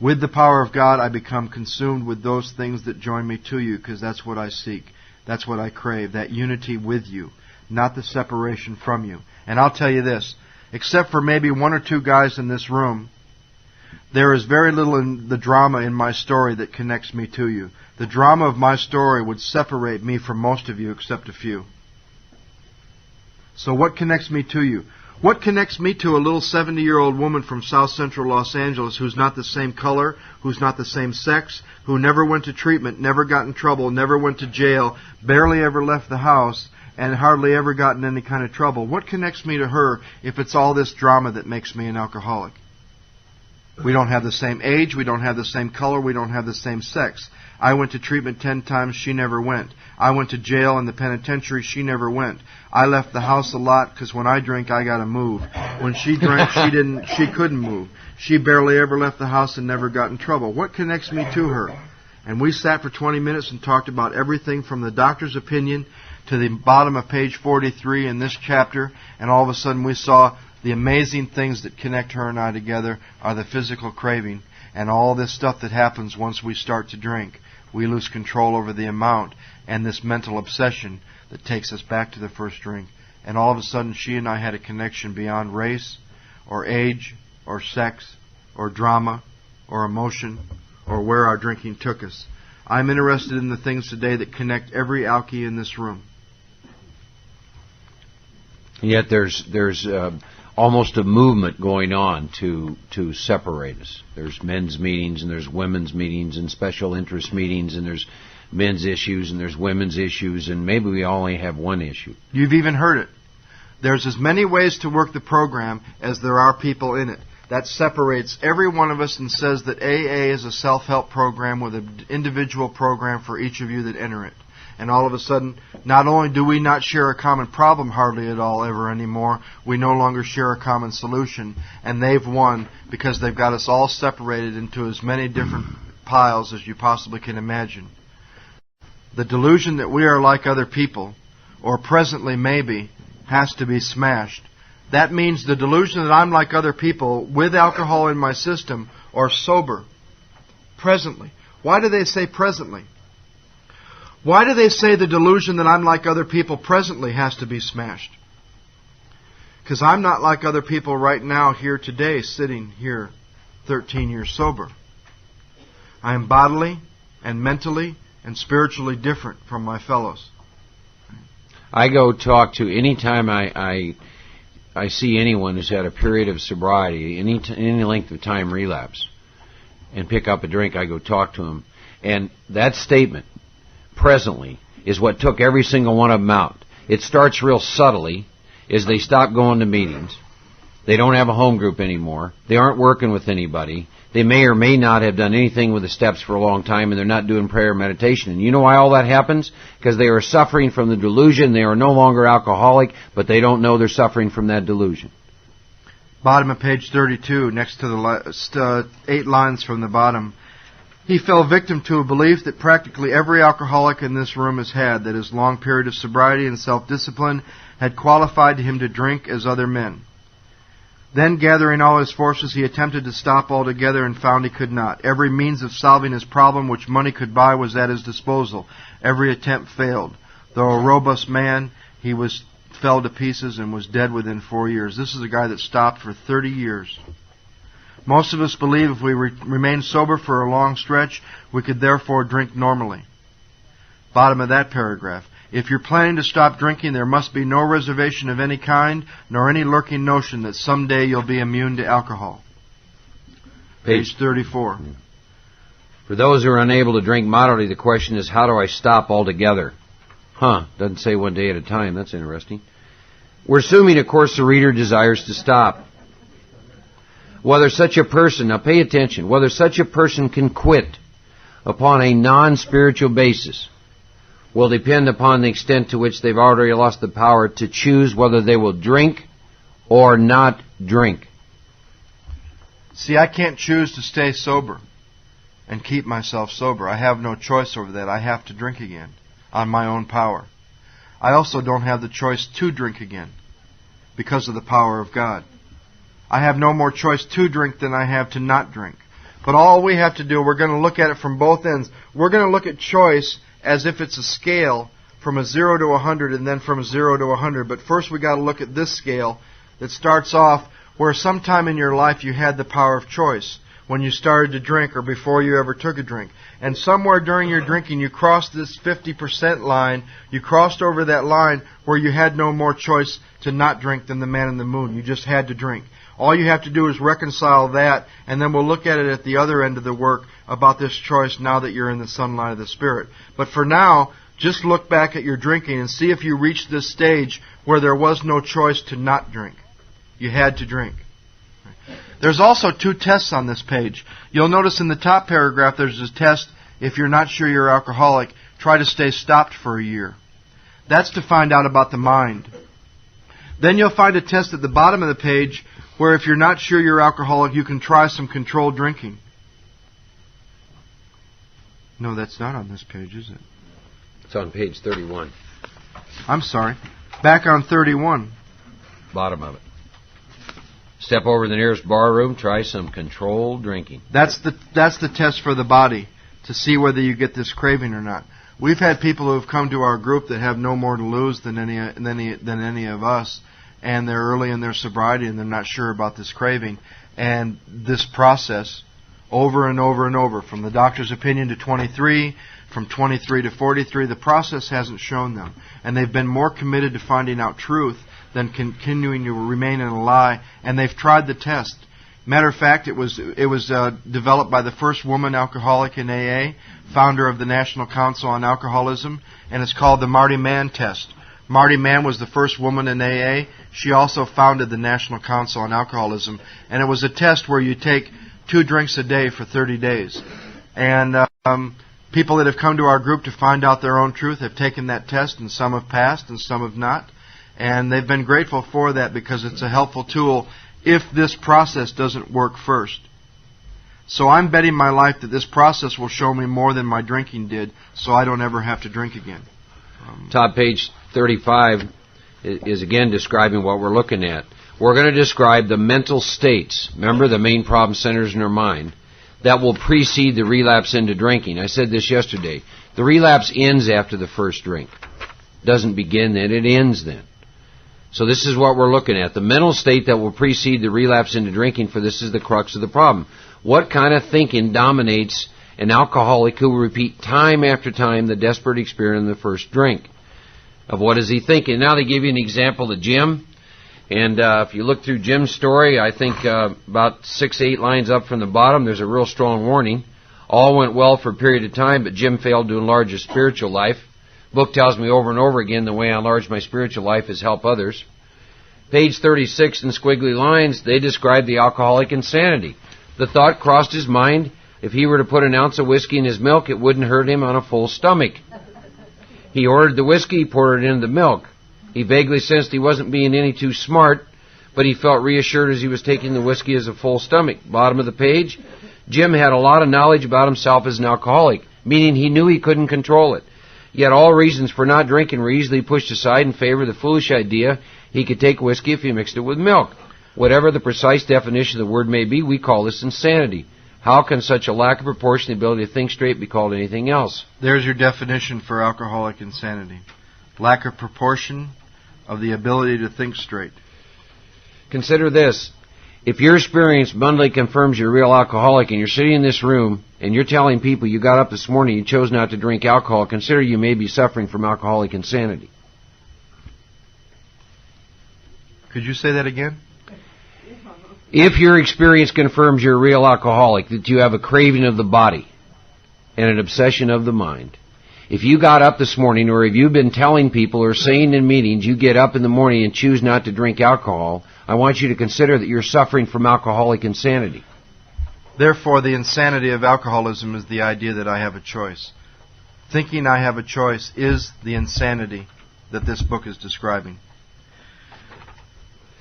With the power of God, I become consumed with those things that join me to you, because that's what I seek. That's what I crave, that unity with you, not the separation from you. And I'll tell you this, except for maybe one or two guys in this room, there is very little in the drama in my story that connects me to you. The drama of my story would separate me from most of you except a few. So what connects me to you? What connects me to a little 70-year-old woman from South Central Los Angeles who's not the same color, who's not the same sex, who never went to treatment, never got in trouble, never went to jail, barely ever left the house, and hardly ever got in any kind of trouble? What connects me to her if it's all this drama that makes me an alcoholic? We don't have the same age, we don't have the same color, we don't have the same sex. I went to treatment 10 times, she never went. I went to jail in the penitentiary, she never went. I left the house a lot because when I drink, I gotta move. When she drank, she couldn't move. She barely ever left the house and never got in trouble. What connects me to her? And we sat for 20 minutes and talked about everything from the doctor's opinion to the bottom of page 43 in this chapter, and all of a sudden we saw the amazing things that connect her and I together are the physical craving and all this stuff that happens once we start to drink. We lose control over the amount and this mental obsession that takes us back to the first drink. And all of a sudden she and I had a connection beyond race or age or sex or drama or emotion or where our drinking took us. I'm interested in the things today that connect every alkie in this room. Yet there's almost a movement going on to separate us. There's men's meetings and there's women's meetings and special interest meetings, and there's men's issues and there's women's issues, and maybe we only have one issue. You've even heard it. There's as many ways to work the program as there are people in it. That separates every one of us and says that AA is a self-help program with an individual program for each of you that enter it. And all of a sudden, not only do we not share a common problem hardly at all ever anymore, we no longer share a common solution. And they've won because they've got us all separated into as many different piles as you possibly can imagine. The delusion that we are like other people, or presently maybe, has to be smashed. That means the delusion that I'm like other people with alcohol in my system or sober. Presently. Why do they say presently? Why do they say the delusion that I'm like other people presently has to be smashed? Because I'm not like other people right now here today, sitting here 13 years sober. I am bodily and mentally and spiritually different from my fellows. I go talk to, anytime I see anyone who's had a period of sobriety, any length of time relapse, and pick up a drink, I go talk to them. And that statement, presently, is what took every single one of them out. It starts real subtly, as they stop going to meetings. They don't have a home group anymore. They aren't working with anybody. They may or may not have done anything with the steps for a long time, and they're not doing prayer or meditation. And you know why all that happens? Because they are suffering from the delusion. They are no longer alcoholic, but they don't know they're suffering from that delusion. Bottom of page 32, next to the 8 lines from the bottom. He fell victim to a belief that practically every alcoholic in this room has had, that his long period of sobriety and self-discipline had qualified him to drink as other men. Then, gathering all his forces, he attempted to stop altogether and found he could not. Every means of solving his problem which money could buy was at his disposal. Every attempt failed. Though a robust man, he fell to pieces and was dead within 4 years. This is a guy that stopped for 30 years. Most of us believe if we remain sober for a long stretch, we could therefore drink normally. Bottom of that paragraph. If you're planning to stop drinking, there must be no reservation of any kind, nor any lurking notion that someday you'll be immune to alcohol. Page 34. For those who are unable to drink moderately, the question is, how do I stop altogether? Doesn't say one day at a time. That's interesting. We're assuming, of course, the reader desires to stop. Whether such a person, now pay attention, whether such a person can quit upon a non-spiritual basis will depend upon the extent to which they've already lost the power to choose whether they will drink or not drink. See, I can't choose to stay sober and keep myself sober. I have no choice over that. I have to drink again on my own power. I also don't have the choice to drink again because of the power of God. I have no more choice to drink than I have to not drink. But all we have to do, we're going to look at it from both ends. We're going to look at choice as if it's a scale from a 0 to 100 and then from 0 to 100. But first we got to look at this scale that starts off where sometime in your life you had the power of choice when you started to drink or before you ever took a drink. And somewhere during your drinking you crossed this 50% line. You crossed over that line where you had no more choice to not drink than the man in the moon. You just had to drink. All you have to do is reconcile that, and then we'll look at it at the other end of the work about this choice now that you're in the sunlight of the Spirit. But for now, just look back at your drinking and see if you reached this stage where there was no choice to not drink. You had to drink. There's also 2 tests on this page. You'll notice in the top paragraph there's a test, if you're not sure you're alcoholic, try to stay stopped for a year. That's to find out about the mind. Then you'll find a test at the bottom of the page where if you're not sure you're alcoholic, you can try some controlled drinking. No, that's not on this page, is it? It's on page 31. I'm sorry. Back on 31. Bottom of it. Step over to the nearest bar room, try some controlled drinking. That's the test for the body, to see whether you get this craving or not. We've had people who have come to our group that have no more to lose than any of us, and they're early in their sobriety and they're not sure about this craving. And this process, over and over and over, from the doctor's opinion to 23, from 23 to 43, the process hasn't shown them. And they've been more committed to finding out truth than continuing to remain in a lie. And they've tried the test. Matter of fact, it was developed by the first woman alcoholic in AA, founder of the National Council on Alcoholism, and it's called the Marty Mann test. Marty Mann was the first woman in AA. She also founded the National Council on Alcoholism, and it was a test where you take 2 drinks a day for 30 days. And people that have come to our group to find out their own truth have taken that test, and some have passed and some have not. And they've been grateful for that because it's a helpful tool if this process doesn't work first. So I'm betting my life that this process will show me more than my drinking did, so I don't ever have to drink again. Top page 35 is again describing what we're looking at. We're going to describe the mental states, remember the main problem centers in our mind, that will precede the relapse into drinking. I said this yesterday. The relapse ends after the first drink. Doesn't begin then, it ends then. So this is what we're looking at. The mental state that will precede the relapse into drinking, for this is the crux of the problem. What kind of thinking dominates an alcoholic who will repeat time after time the desperate experience in the first drink? Of what is he thinking? Now they give you an example of Jim. And if you look through Jim's story, I think about 6-8 lines up from the bottom, there's a real strong warning. All went well for a period of time, but Jim failed to enlarge his spiritual life. Book tells me over and over again the way I enlarge my spiritual life is help others. Page 36 in squiggly lines, they describe the alcoholic insanity. The thought crossed his mind, if he were to put an ounce of whiskey in his milk, it wouldn't hurt him on a full stomach. He ordered the whiskey, poured it into the milk. He vaguely sensed he wasn't being any too smart, but he felt reassured as he was taking the whiskey as a full stomach. Bottom of the page, Jim had a lot of knowledge about himself as an alcoholic, meaning he knew he couldn't control it. Yet all reasons for not drinking were easily pushed aside in favor of the foolish idea he could take whiskey if he mixed it with milk. Whatever the precise definition of the word may be, we call this insanity. How can such a lack of proportion, the ability to think straight, be called anything else? There's your definition for alcoholic insanity. Lack of proportion of the ability to think straight. Consider this. If your experience Monday confirms you're a real alcoholic and you're sitting in this room and you're telling people you got up this morning and you chose not to drink alcohol, consider you may be suffering from alcoholic insanity. Could you say that again? If your experience confirms you're a real alcoholic, that you have a craving of the body and an obsession of the mind, if you got up this morning, or if you've been telling people or saying in meetings you get up in the morning and choose not to drink alcohol, I want you to consider that you're suffering from alcoholic insanity. Therefore, the insanity of alcoholism is the idea that I have a choice. Thinking I have a choice is the insanity that this book is describing.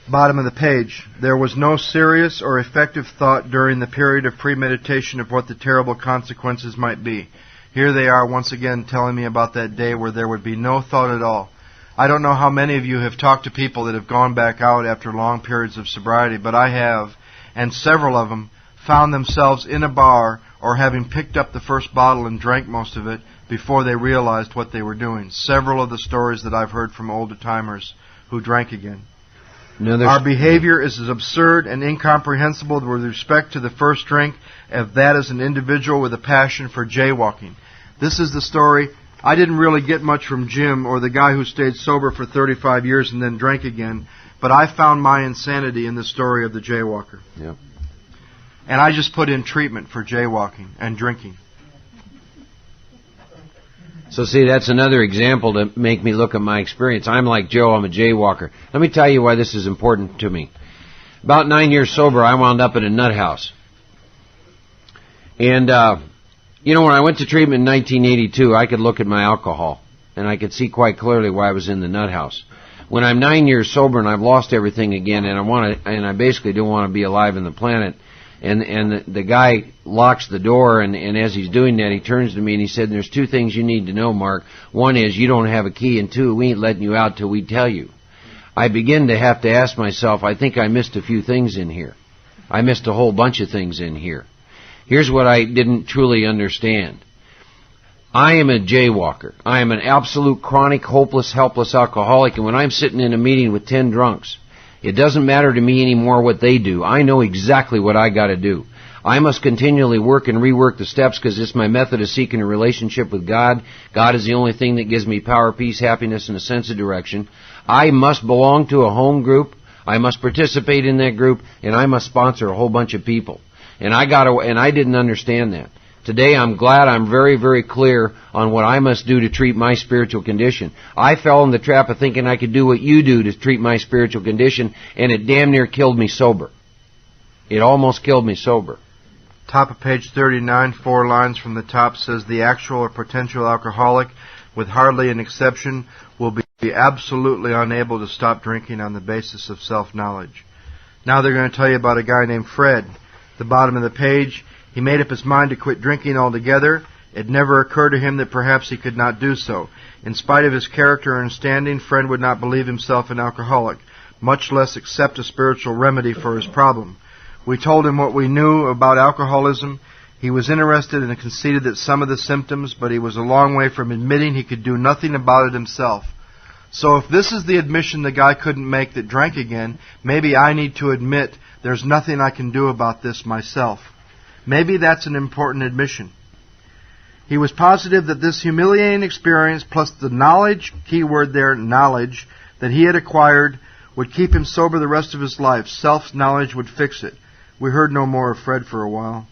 Bottom of the page, there was no serious or effective thought during the period of premeditation of what the terrible consequences might be. Here they are once again telling me about that day where there would be no thought at all. I don't know how many of you have talked to people that have gone back out after long periods of sobriety, but I have, and several of them found themselves in a bar or having picked up the first bottle and drank most of it before they realized what they were doing. Several of the stories that I've heard from older timers who drank again. Our behavior is as absurd and incomprehensible with respect to the first drink as that is an individual with a passion for jaywalking. This is the story. I didn't really get much from Jim or the guy who stayed sober for 35 years and then drank again, but I found my insanity in the story of the jaywalker. Yep. And I just put in treatment for jaywalking and drinking. So see, that's another example to make me look at my experience. I'm like Joe, I'm a jaywalker. Let me tell you why this is important to me. About 9 years sober, I wound up in a nut house. And, when I went to treatment in 1982, I could look at my alcohol, and I could see quite clearly why I was in the nut house. When I'm 9 years sober and I've lost everything again, and I basically don't want to be alive on the planet, and the guy locks the door, and as he's doing that, he turns to me and he said, there's 2 things you need to know, Mark. One is you don't have a key, and 2, we ain't letting you out till we tell you. I begin to have to ask myself, I think I missed a few things in here. I missed a whole bunch of things in here. Here's what I didn't truly understand. I am a jaywalker. I am an absolute chronic, hopeless, helpless alcoholic, and when I'm sitting in a meeting with 10 drunks, it doesn't matter to me anymore what they do. I know exactly what I got to do. I must continually work and rework the steps because it's my method of seeking a relationship with God. God is the only thing that gives me power, peace, happiness, and a sense of direction. I must belong to a home group. I must participate in that group, and I must sponsor a whole bunch of people. And I didn't understand that. Today I'm glad I'm very, very clear on what I must do to treat my spiritual condition. I fell in the trap of thinking I could do what you do to treat my spiritual condition, and it damn near killed me sober. It almost killed me sober. Top of page 39, 4 lines from the top says, the actual or potential alcoholic, with hardly an exception, will be absolutely unable to stop drinking on the basis of self-knowledge. Now they're going to tell you about a guy named Fred. At the bottom of the page, he made up his mind to quit drinking altogether. It never occurred to him that perhaps he could not do so. In spite of his character and standing, Fred would not believe himself an alcoholic, much less accept a spiritual remedy for his problem. We told him what we knew about alcoholism. He was interested and conceded that some of the symptoms, but he was a long way from admitting he could do nothing about it himself. So if this is the admission the guy couldn't make that drank again, maybe I need to admit there's nothing I can do about this myself. Maybe that's an important admission. He was positive that this humiliating experience plus the knowledge, keyword there, knowledge, that he had acquired would keep him sober the rest of his life. Self-knowledge would fix it. We heard no more of Fred for a while.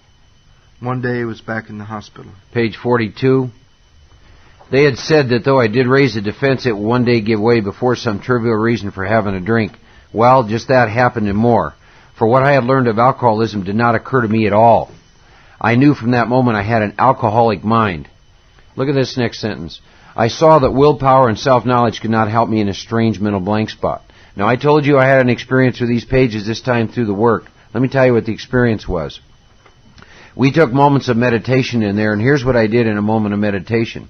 One day he was back in the hospital. Page 42. They had said that though I did raise a defense, it would one day give way before some trivial reason for having a drink. Well, just that happened and more. For what I had learned of alcoholism did not occur to me at all. I knew from that moment I had an alcoholic mind. Look at this next sentence. I saw that willpower and self-knowledge could not help me in a strange mental blank spot. Now, I told you I had an experience with these pages this time through the work. Let me tell you what the experience was. We took moments of meditation in there, and here's what I did in a moment of meditation.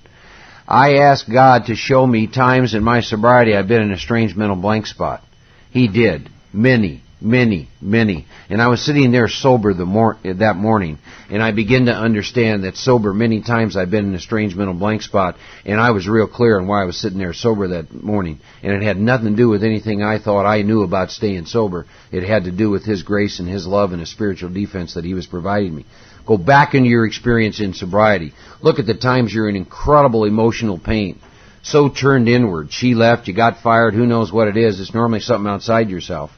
I asked God to show me times in my sobriety I've been in a strange mental blank spot. He did. Many. And I was sitting there sober that morning, and I began to understand that sober many times I've been in a strange mental blank spot, and I was real clear on why I was sitting there sober that morning. And it had nothing to do with anything I thought I knew about staying sober. It had to do with His grace and His love and His spiritual defense that He was providing me. Go back into your experience in sobriety. Look at the times you're in incredible emotional pain. So turned inward. She left, you got fired, who knows what it is. It's normally something outside yourself.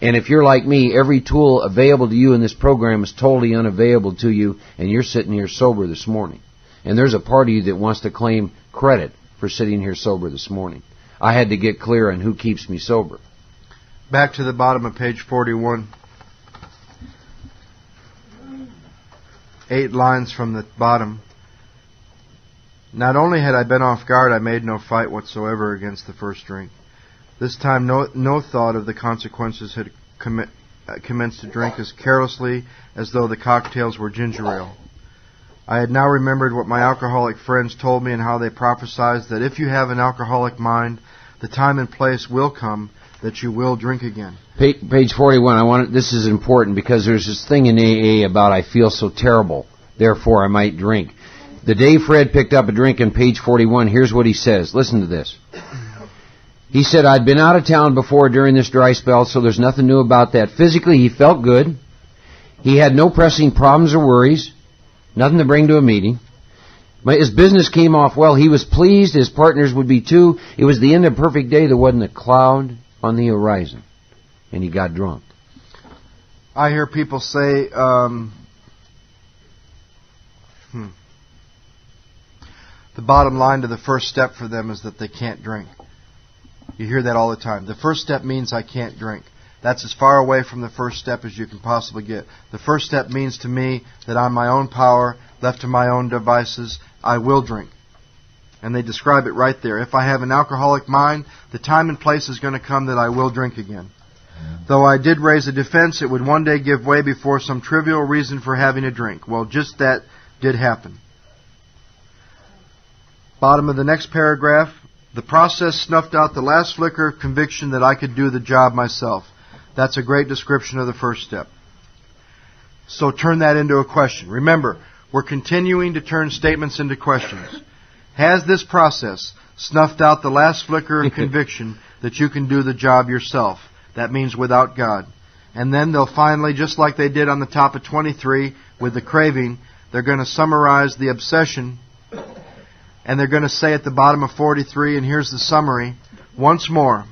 And if you're like me, every tool available to you in this program is totally unavailable to you, and you're sitting here sober this morning. And there's a part of you that wants to claim credit for sitting here sober this morning. I had to get clear on who keeps me sober. Back to the bottom of page 41. 8 lines from the bottom. Not only had I been off guard, I made no fight whatsoever against the first drink. This time no thought of the consequences had commenced to drink as carelessly as though the cocktails were ginger ale. I had now remembered what my alcoholic friends told me and how they prophesied that if you have an alcoholic mind, the time and place will come that you will drink again. Page 41, this is important because there's this thing in AA about I feel so terrible, therefore I might drink. The day Fred picked up a drink on page 41, here's what he says. Listen to this. He said, I'd been out of town before during this dry spell, so there's nothing new about that. Physically, he felt good. He had no pressing problems or worries. Nothing to bring to a meeting. His business came off well. He was pleased. His partners would be too. It was the end of a perfect day. There wasn't a cloud on the horizon. And he got drunk. I hear people say, the bottom line to the first step for them is that they can't drink. You hear that all the time. The first step means I can't drink. That's as far away from the first step as you can possibly get. The first step means to me that on my own power, left to my own devices, I will drink. And they describe it right there. If I have an alcoholic mind, the time and place is going to come that I will drink again. Though I did raise a defense, it would one day give way before some trivial reason for having a drink. Well, just that did happen. Bottom of the next paragraph. The process snuffed out the last flicker of conviction that I could do the job myself. That's a great description of the first step. So turn that into a question. Remember, we're continuing to turn statements into questions. Has this process snuffed out the last flicker of conviction that you can do the job yourself? That means without God. And then they'll finally, just like they did on the top of 23 with the craving, they're going to summarize the obsession. And they're going to say at the bottom of 43, and here's the summary, once more,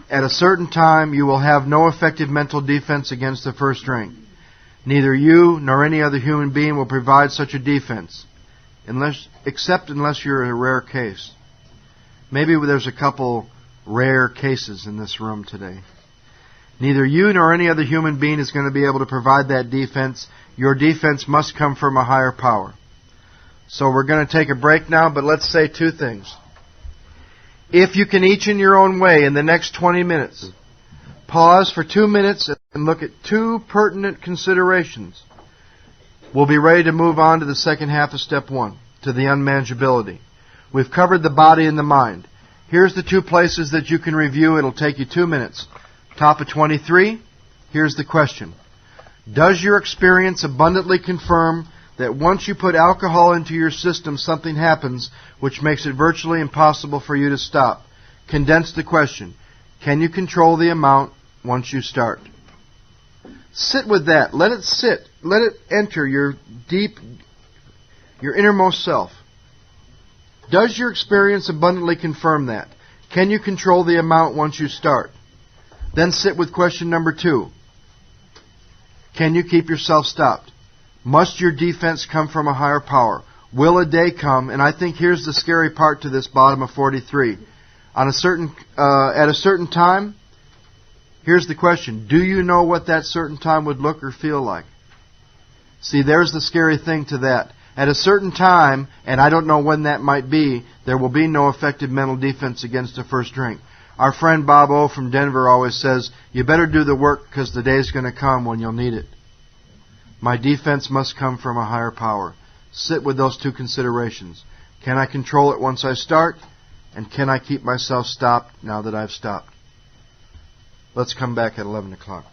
at a certain time you will have no effective mental defense against the first drink. Neither you nor any other human being will provide such a defense, except unless you're a rare case. Maybe there's a couple rare cases in this room today. Neither you nor any other human being is going to be able to provide that defense. Your defense must come from a higher power. So we're going to take a break now, but let's say two things. If you can each in your own way in the next 20 minutes, pause for 2 minutes and look at two pertinent considerations, we'll be ready to move on to the second half of step 1, to the unmanageability. We've covered the body and the mind. Here's the two places that you can review. It'll take you 2 minutes. Top of 23, here's the question. Does your experience abundantly confirm that once you put alcohol into your system, something happens which makes it virtually impossible for you to stop? Condense the question. Can you control the amount once you start? Sit with that. Let it sit. Let it enter your innermost self. Does your experience abundantly confirm that? Can you control the amount once you start? Then sit with question number 2. Can you keep yourself stopped? Must your defense come from a higher power? Will a day come, and I think here's the scary part to this bottom of 43. At a certain time, here's the question. Do you know what that certain time would look or feel like? See, there's the scary thing to that. At a certain time, and I don't know when that might be, there will be no effective mental defense against the first drink. Our friend Bob O. from Denver always says, you better do the work because the day's going to come when you'll need it. My defense must come from a higher power. Sit with those two considerations. Can I control it once I start? And can I keep myself stopped now that I've stopped? Let's come back at 11 o'clock.